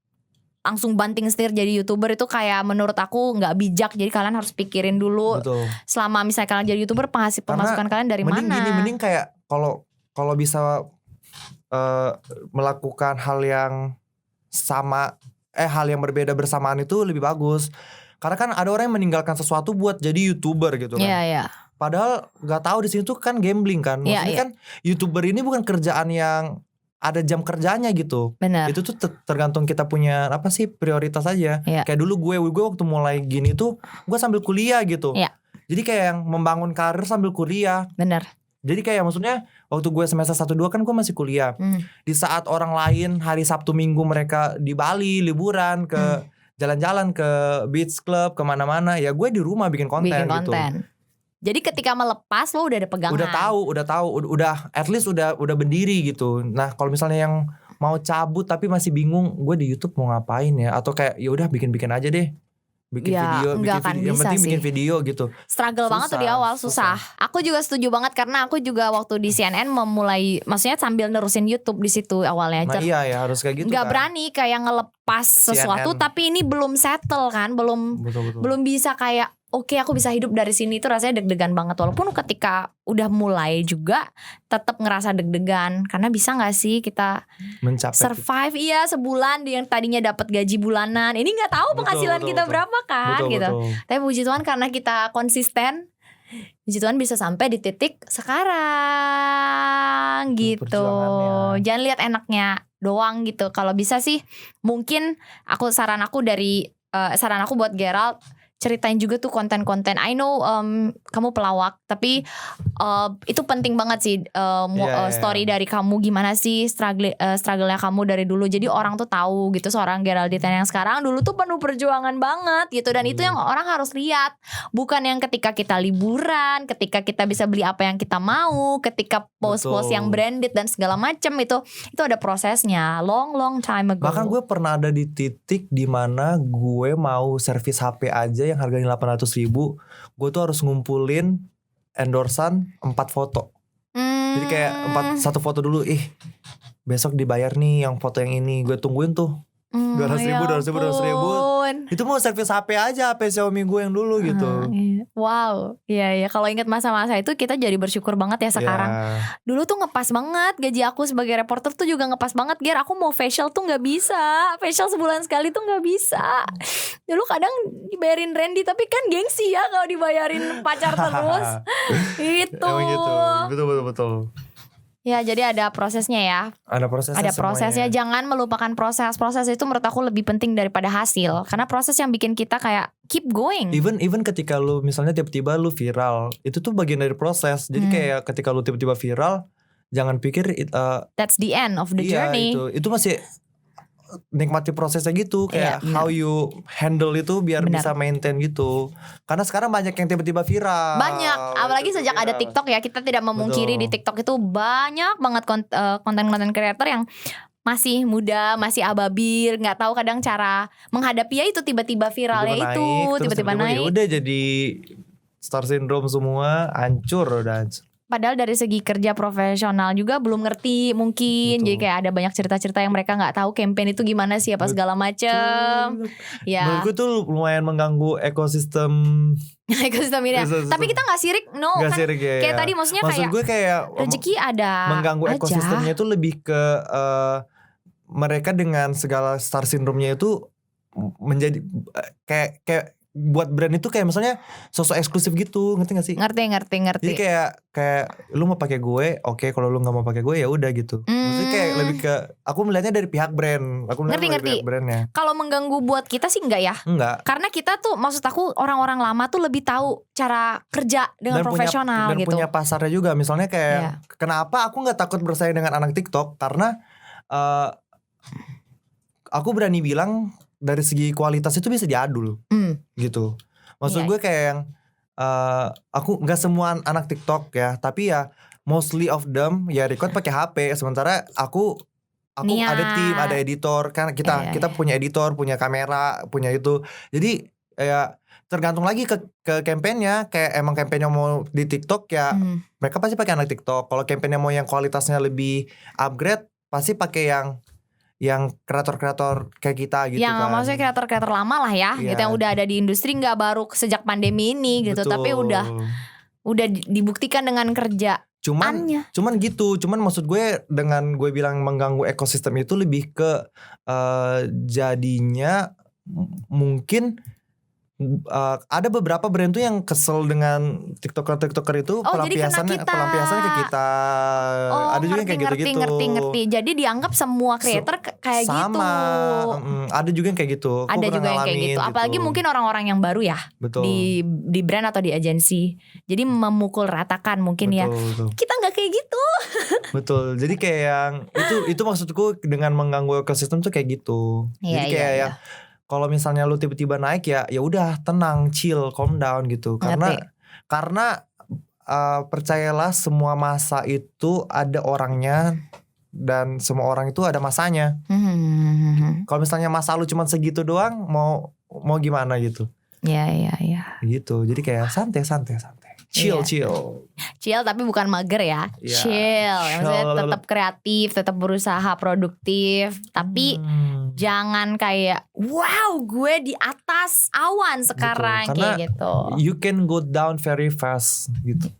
C: langsung banting setir jadi YouTuber, itu kayak menurut aku gak bijak. Jadi kalian harus pikirin dulu.
A: Betul.
C: Selama misalnya kalian jadi YouTuber, pemasukan kalian dari
A: mending
C: mana.
A: Mending kayak kalau bisa melakukan hal yang sama, hal yang berbeda bersamaan itu lebih bagus. Karena kan ada orang yang meninggalkan sesuatu buat jadi YouTuber gitu kan.
C: Iya.
A: Padahal nggak tahu di sini tuh kan gambling kan. Maksudnya
C: Iya.
A: kan YouTuber ini bukan kerjaan yang ada jam kerjanya gitu.
C: Benar.
A: Itu tuh tergantung kita punya apa sih prioritas aja.
C: Iya.
A: Kayak dulu gue waktu mulai gini tuh gue sambil kuliah gitu.
C: Iya.
A: Jadi kayak yang membangun karir sambil kuliah.
C: Benar.
A: Jadi kayak maksudnya waktu gue semester 1-2 kan gue masih kuliah. Di saat orang lain hari Sabtu Minggu mereka di Bali liburan ke jalan-jalan ke beach club kemana-mana, ya gue di rumah bikin konten gitu.
C: Jadi ketika melepas lo udah ada pegangan.
A: Udah tahu, udah at least udah berdiri gitu. Nah kalau misalnya yang mau cabut tapi masih bingung, gue di YouTube mau ngapain ya? Atau kayak ya udah bikin aja deh. Bikin
C: Ya,
A: video, yang penting bikin video gitu.
C: Struggle banget tuh di awal, susah. Aku juga setuju banget karena aku juga waktu di CNN memulai, maksudnya sambil nerusin YouTube di situ awalnya.
A: Nah, iya ya harus kayak gitu.
C: Nggak
A: kan.
C: berani kayak ngelepas sesuatu,
A: CNN.
C: tapi ini belum settle kan,
A: Betul.
C: belum bisa kayak oke, aku bisa hidup dari sini, itu rasanya deg-degan banget. Walaupun ketika udah mulai juga tetap ngerasa deg-degan karena bisa nggak sih kita
A: mencapai
C: survive sebulan yang tadinya dapat gaji bulanan. Ini nggak tahu penghasilan kita berapa kan gitu. Tapi puji Tuhan karena kita konsisten, puji Tuhan bisa sampai di titik sekarang gitu.
A: Perjuangannya.
C: Jangan lihat enaknya doang gitu. Kalau bisa sih mungkin saran aku buat Gerald, ceritain juga tuh konten-konten. I know kamu pelawak, tapi itu penting banget sih story dari kamu, gimana sih struggle-nya kamu dari dulu. Jadi orang tuh tahu gitu seorang Geraldita yang sekarang dulu tuh penuh perjuangan banget gitu. Dan itu yang orang harus lihat, bukan yang ketika kita liburan, ketika kita bisa beli apa yang kita mau, ketika post-post yang branded dan segala macam, itu ada prosesnya long time ago.
A: Bahkan gue pernah ada di titik dimana gue mau servis HP aja yang harganya 800.000, gue tuh harus ngumpulin endorsan 4 foto. Jadi kayak 1 foto dulu, besok dibayar nih yang foto yang ini, gue tungguin tuh 200.000. Itu mau servis HP aja, HP Xiaomi gue yang dulu gitu.
C: Wow, iya. Kalau ingat masa-masa itu kita jadi bersyukur banget ya sekarang. Dulu tuh ngepas banget, gaji aku sebagai reporter tuh juga ngepas banget. Ger, aku mau facial tuh nggak bisa, facial sebulan sekali tuh nggak bisa. dulu kadang dibayarin Randy tapi kan gengsi ya kalau dibayarin pacar terus. Gitu.
A: Emang gitu. Betul.
C: Ya jadi ada prosesnya ya.
A: Ada prosesnya.
C: Ada prosesnya, jangan melupakan proses. Proses itu menurut aku lebih penting daripada hasil. Karena proses yang bikin kita kayak keep going.
A: Even ketika lu misalnya tiba-tiba lu viral, itu tuh bagian dari proses. Jadi kayak ketika lu tiba-tiba viral, jangan pikir
C: that's the end of the journey.
A: Itu masih nikmati prosesnya gitu, kayak how you handle itu biar bisa maintain gitu. Karena sekarang banyak yang tiba-tiba viral.
C: Banyak, apalagi sejak ada TikTok ya, kita tidak memungkiri di TikTok itu banyak banget konten-konten creator yang masih muda, masih ababil, nggak tahu kadang cara menghadapi ya itu tiba-tiba viralnya tiba-tiba naik.
A: Ya udah jadi star syndrome semua, hancur.
C: Padahal dari segi kerja profesional juga belum ngerti mungkin. Jadi kayak ada banyak cerita-cerita yang mereka nggak tahu campaign itu gimana sih apa segala macem. Ya.
A: Menurutku tuh lumayan mengganggu ekosistem
C: ini. Tapi kita nggak sirik,
A: gak
C: kan
A: sirik,
C: kayak tadi maksud gue
A: kayak
C: rezeki ada
A: mengganggu
C: aja.
A: ekosistemnya itu lebih ke mereka dengan segala star syndrome-nya itu menjadi kayak buat brand itu kayak misalnya sosok eksklusif gitu, ngerti gak sih?
C: Ngerti.
A: Jadi kayak lu mau pakai gue, oke, kalau lu nggak mau pakai gue ya udah gitu. Maksudnya kayak lebih ke aku melihatnya dari pihak brand. Aku melihatnya dari pihak brandnya.
C: Kalau mengganggu buat kita sih enggak ya?
A: Enggak.
C: Karena kita tuh maksud aku orang-orang lama tuh lebih tahu cara kerja dengan profesional
A: dan
C: gitu.
A: punya pasarnya juga. Misalnya kayak kenapa aku nggak takut bersaing dengan anak TikTok, karena aku berani bilang dari segi kualitas itu bisa diadul gitu. Maksud gue kayak yang aku nggak semua anak TikTok ya, tapi ya mostly of them ya record pakai HP. Sementara aku ada tim, ada editor, kan kita punya editor, punya kamera, punya itu. Jadi ya tergantung lagi ke campaignnya. Kayak emang campaignnya mau di TikTok ya mereka pasti pakai anak TikTok. Kalau campaignnya mau yang kualitasnya lebih upgrade, pasti pakai yang kreator-kreator kayak kita gitu
C: yang
A: kan.
C: Maksudnya kreator-kreator lama lah ya gitu, yang udah ada di industri, nggak baru sejak pandemi ini gitu.
A: Betul.
C: Tapi udah dibuktikan dengan kerja.
A: Cuman maksud gue dengan gue bilang mengganggu ekosistem itu lebih ke jadinya mungkin ada beberapa brand tuh yang kesel dengan tiktoker itu pelampiasannya ke kita. Ada juga yang kayak gitu-gitu.
C: Ngerti. Jadi dianggap semua creator kayak
A: sama,
C: gitu.
A: Ada juga yang kayak gitu.
C: Ada juga yang kayak gitu. Apalagi mungkin orang-orang yang baru ya.
A: Betul.
C: Di brand atau di agensi. Jadi memukul ratakan mungkin
A: betul.
C: Kita nggak kayak gitu.
A: Betul. Jadi kayak yang itu maksudku dengan mengganggu ekosistem tuh kayak gitu. Jadi kayak yang kalau misalnya lu tiba-tiba naik ya udah tenang, chill, calm down gitu. Karena percayalah semua masa itu ada orangnya dan semua orang itu ada masanya. Kalau misalnya masa lu cuma segitu doang, mau gimana gitu?
C: Iya.
A: Gitu. Jadi kayak santai. Chill
C: tapi bukan mager ya. Chill. Maksudnya tetap kreatif, tetap berusaha produktif, tapi jangan kayak wow gue di atas awan sekarang.
A: Betul,
C: kayak gitu.
A: You can go down very fast gitu.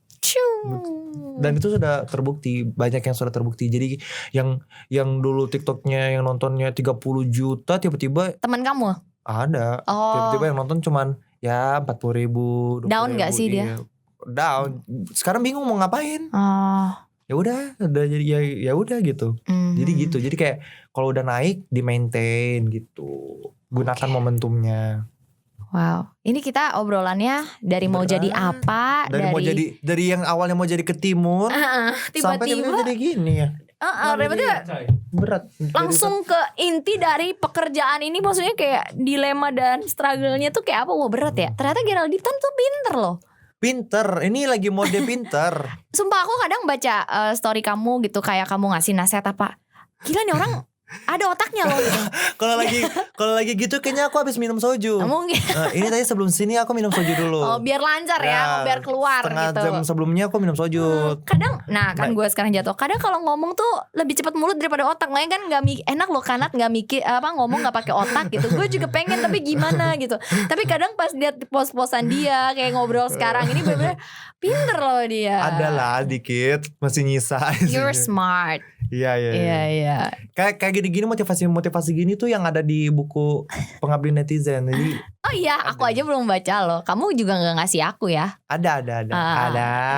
A: Dan itu sudah terbukti, banyak yang sudah terbukti. Jadi yang dulu TikToknya yang nontonnya 30 juta tiba-tiba
C: teman kamu
A: ada. Tiba-tiba yang nonton cuman ya 40.000.
C: Down gak sih dia?
A: Down. Sekarang bingung mau ngapain. Ya udah jadi ya udah gitu. Jadi gitu. Jadi kayak kalau udah naik di maintain gitu. Gunakan momentumnya.
C: Wow. Ini kita obrolannya dari mau jadi apa,
A: dari yang awalnya mau jadi ketimun sampai tiba-tiba jadi gini ya. Berat.
C: Langsung ke inti dari pekerjaan ini, maksudnya kayak dilema dan struggle-nya tuh kayak apa? Wah berat ya. Ternyata Geraldine tuh pinter loh.
A: Pinter, ini lagi mode pinter.
C: Sumpah aku kadang baca story kamu gitu, kayak kamu ngasih nasihat apa. Gila nih orang ada otaknya loh gitu.
A: Kalau lagi gitu kayaknya aku habis minum soju.
C: Mungkin.
A: Ini tadi sebelum sini aku minum soju dulu.
C: Biar lancar ya, biar keluar
A: setengah
C: gitu.
A: Jam sebelumnya aku minum soju.
C: Kadang, gue sekarang jatuh. Kadang kalau ngomong tuh lebih cepat mulut daripada otak. Makanya kan enak loh Kanat nggak mikir ngomong nggak pakai otak gitu. Gue juga pengen tapi gimana gitu. Tapi kadang pas lihat post-postan dia kayak ngobrol sekarang ini bener-bener pinter loh dia.
A: Adalah dikit masih nyisa.
C: You're smart.
A: Iya. Kayak gini-gini motivasi gini tuh yang ada di buku Pengabdi Netizen. Jadi
C: iya, aku aja belum baca loh. Kamu juga nggak ngasih aku ya?
A: Ada.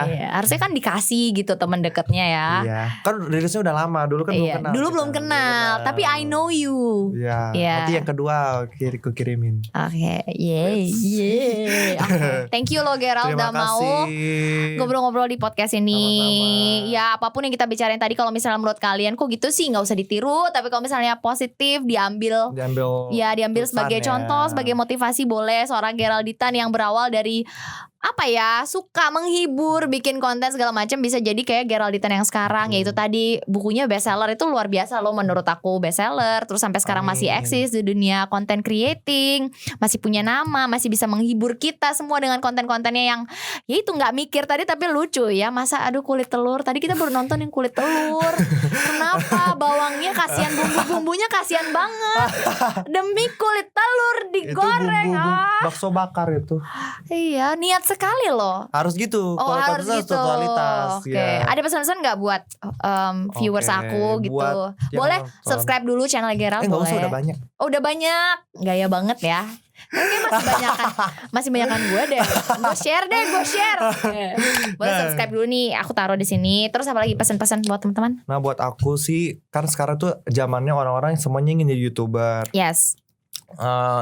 C: Iya. Harusnya kan dikasih gitu teman deketnya ya.
A: Iya. Kan rilisnya udah lama, dulu kan belum kenal.
C: Dulu
A: kita.
C: belum kenal, tapi I know you.
A: Iya.
C: Iya.
A: Nanti yang kedua aku kirimin.
C: Oke, yeay. Oke. Thank you loh Gerald
A: Terima
C: udah mau
A: kasih.
C: ngobrol-ngobrol di podcast ini.
A: Sama-sama.
C: Ya apapun yang kita bicarain tadi, kalau misalnya menurut kalian kok gitu sih nggak usah ditiru. Tapi kalau misalnya positif diambil
A: Diambil
C: sebagai
A: pesannya.
C: contoh, sebagai motivasi boleh. Seorang Geralditan yang berawal dari apa ya, suka menghibur, bikin konten segala macam, bisa jadi kayak Geralditan yang sekarang. Yaitu tadi bukunya bestseller, itu luar biasa loh menurut aku, bestseller. Terus sampai sekarang masih
A: Amin.
C: eksis di dunia content creating, masih punya nama, masih bisa menghibur kita semua dengan konten-kontennya yang ya itu nggak mikir tadi tapi lucu ya. Masa aduh kulit telur, tadi kita baru nonton yang kulit telur. Kenapa bawangnya kasihan, bumbu-bumbunya kasihan banget demi kulit telur digoreng.
A: Itu bumbu bakso bakar itu.
C: Iya, niat sekali loh.
A: Harus gitu.
C: Oh
A: Kalau
C: harus
A: konten
C: gitu.
A: totalitas.
C: Oke.
A: Ya.
C: Ada pesan-pesan nggak buat viewers
A: Oke,
C: aku gitu?
A: buat yang
C: Boleh
A: nonton.
C: subscribe dulu channel Gerald
A: Nggak
C: boleh.
A: usah, udah banyak.
C: Oh udah banyak, gaya banget ya. Oke, masih banyakan gue deh. Gue share. Boleh
A: Nah.
C: subscribe dulu nih. Aku taruh di sini. Terus apa lagi pesan-pesan buat teman-teman?
A: Nah buat aku sih, kan sekarang tuh zamannya orang-orang yang semuanya ingin jadi YouTuber.
C: Yes,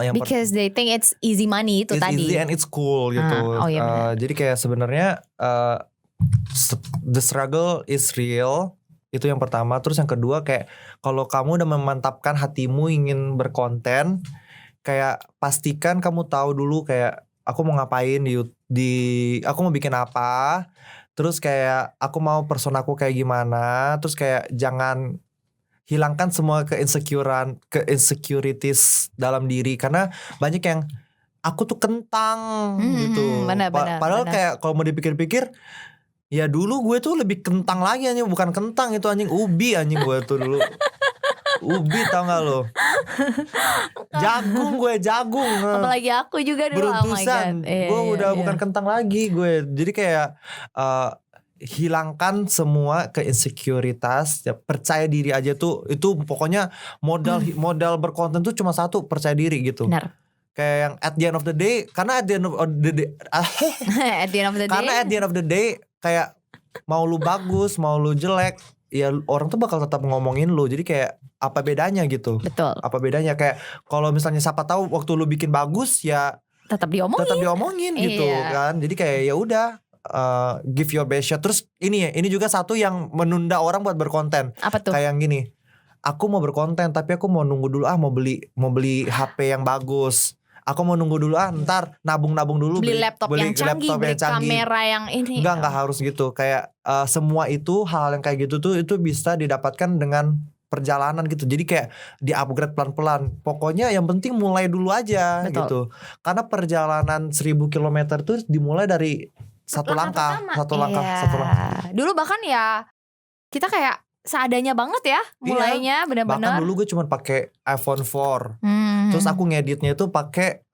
A: Yang
C: because they think it's easy money itu
A: it's
C: tadi.
A: easy and it's cool gitu.
C: Oh iya benar.
A: Jadi kayak sebenarnya the struggle is real. Itu yang pertama. Terus yang kedua kayak kalau kamu udah memantapkan hatimu ingin berkonten, kayak pastikan kamu tahu dulu kayak aku mau ngapain aku mau bikin apa. Terus kayak aku mau personaku kayak gimana. Terus kayak jangan hilangkan semua insecurities dalam diri, karena banyak yang aku tuh kentang gitu.
C: benar.
A: Padahal kayak kalau mau dipikir-pikir, ya dulu gue tuh lebih kentang lagi anjing, bukan kentang itu anjing, ubi anjing gue tuh dulu. Ubi tau gak lo? Jagung.
C: Apalagi aku juga dulu. Oh my
A: Beruntusan.
C: God. Iya,
A: Gue udah
C: iya.
A: bukan kentang lagi gue. Jadi kayak hilangkan semua keinsecuritas, ya, percaya diri aja tuh. Itu pokoknya modal berkonten tuh cuma satu, percaya diri gitu.
C: Benar.
A: Kayak yang at the end of the day, karena at the end of the day
C: At the end of the day.
A: karena at the end of the day kayak mau lu bagus, mau lu jelek, ya orang tuh bakal tetap ngomongin lu. Jadi kayak apa bedanya gitu?
C: Betul.
A: Apa bedanya kayak kalau misalnya siapa tahu waktu lu bikin bagus ya
C: Tetap diomongin.
A: gitu
C: Iya.
A: kan. Jadi kayak ya udah give your best shot. Terus ini juga satu yang menunda orang buat berkonten.
C: Apa tuh?
A: Kayak yang gini. Aku mau berkonten tapi aku mau nunggu dulu mau beli HP yang bagus. Aku mau nunggu dulu ntar nabung dulu
C: beli laptop yang canggih, beli kamera yang ini.
A: Enggak harus gitu. Kayak semua itu hal yang kayak gitu tuh itu bisa didapatkan dengan perjalanan gitu. Jadi kayak di-upgrade pelan-pelan. Pokoknya yang penting mulai dulu aja.
C: Betul.
A: Gitu. Karena perjalanan 1000 km tuh dimulai dari satu langkah.
C: Dulu bahkan ya kita kayak seadanya banget ya mulainya, benar-benar.
A: Bahkan dulu gue cuma pakai iPhone 4. Terus aku ngeditnya itu pakai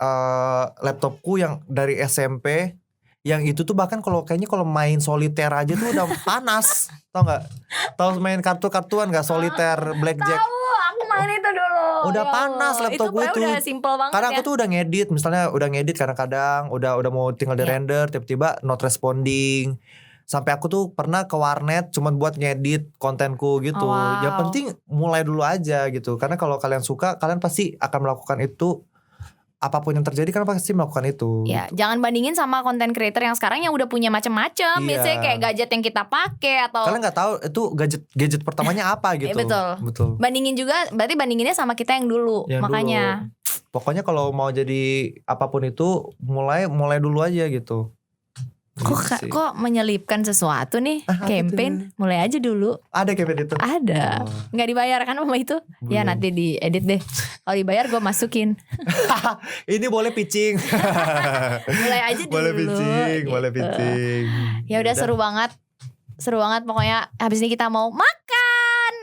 A: laptopku yang dari SMP. Yang itu tuh bahkan kayaknya kalau main soliter aja tuh udah panas. Tau gak? Tahu main kartu-kartuan gak? Soliter, blackjack.
C: Tahu, aku main itu dulu.
A: Udah panas laptop gue
C: itu. Udah simple banget.
A: Karena
C: ya.
A: aku tuh udah ngedit, misalnya udah ngedit kadang-kadang udah mau tinggal di render, tiba-tiba not responding. Sampai aku tuh pernah ke warnet cuman buat ngedit kontenku gitu.
C: Oh, wow.
A: Yang penting mulai dulu aja gitu. Karena kalau kalian suka, kalian pasti akan melakukan itu. Apapun yang terjadi kan pasti melakukan itu.
C: Ya,
A: gitu.
C: jangan bandingin sama konten creator yang sekarang yang udah punya macam-macam.
A: Iya.
C: Biasanya kayak gadget yang kita pakai atau
A: Kalian nggak tahu itu gadget pertamanya apa gitu.
C: Betul. Bandingin juga, berarti bandinginnya sama kita yang dulu.
A: Yang
C: makanya
A: dulu. Pokoknya kalau mau jadi apapun itu mulai dulu aja gitu.
C: Kok menyelipkan sesuatu nih campaign mulai aja dulu.
A: Ada campaign itu?
C: Ada. Nggak dibayar kan sama itu?
A: Belum.
C: Ya nanti diedit deh. Kalau dibayar gue masukin.
A: Ini boleh pitching.
C: Mulai aja dulu.
A: Boleh pitching.
C: Ya udah seru banget pokoknya. Habis ini kita mau makan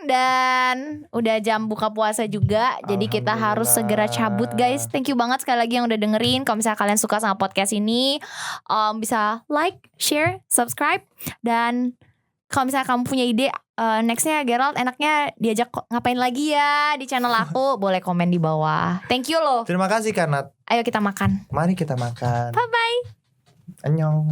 C: dan udah jam buka puasa juga. Jadi kita harus segera cabut guys. Thank you banget sekali lagi yang udah dengerin. Kalau misalnya kalian suka sama podcast ini, bisa like, share, subscribe, dan kalau misalnya kamu punya ide nextnya Gerald enaknya diajak ngapain lagi ya di channel aku, boleh komen di bawah. Thank you loh.
A: Terima kasih Kanat.
C: Ayo kita makan.
A: Mari kita makan.
C: Bye bye.
A: Annyeong.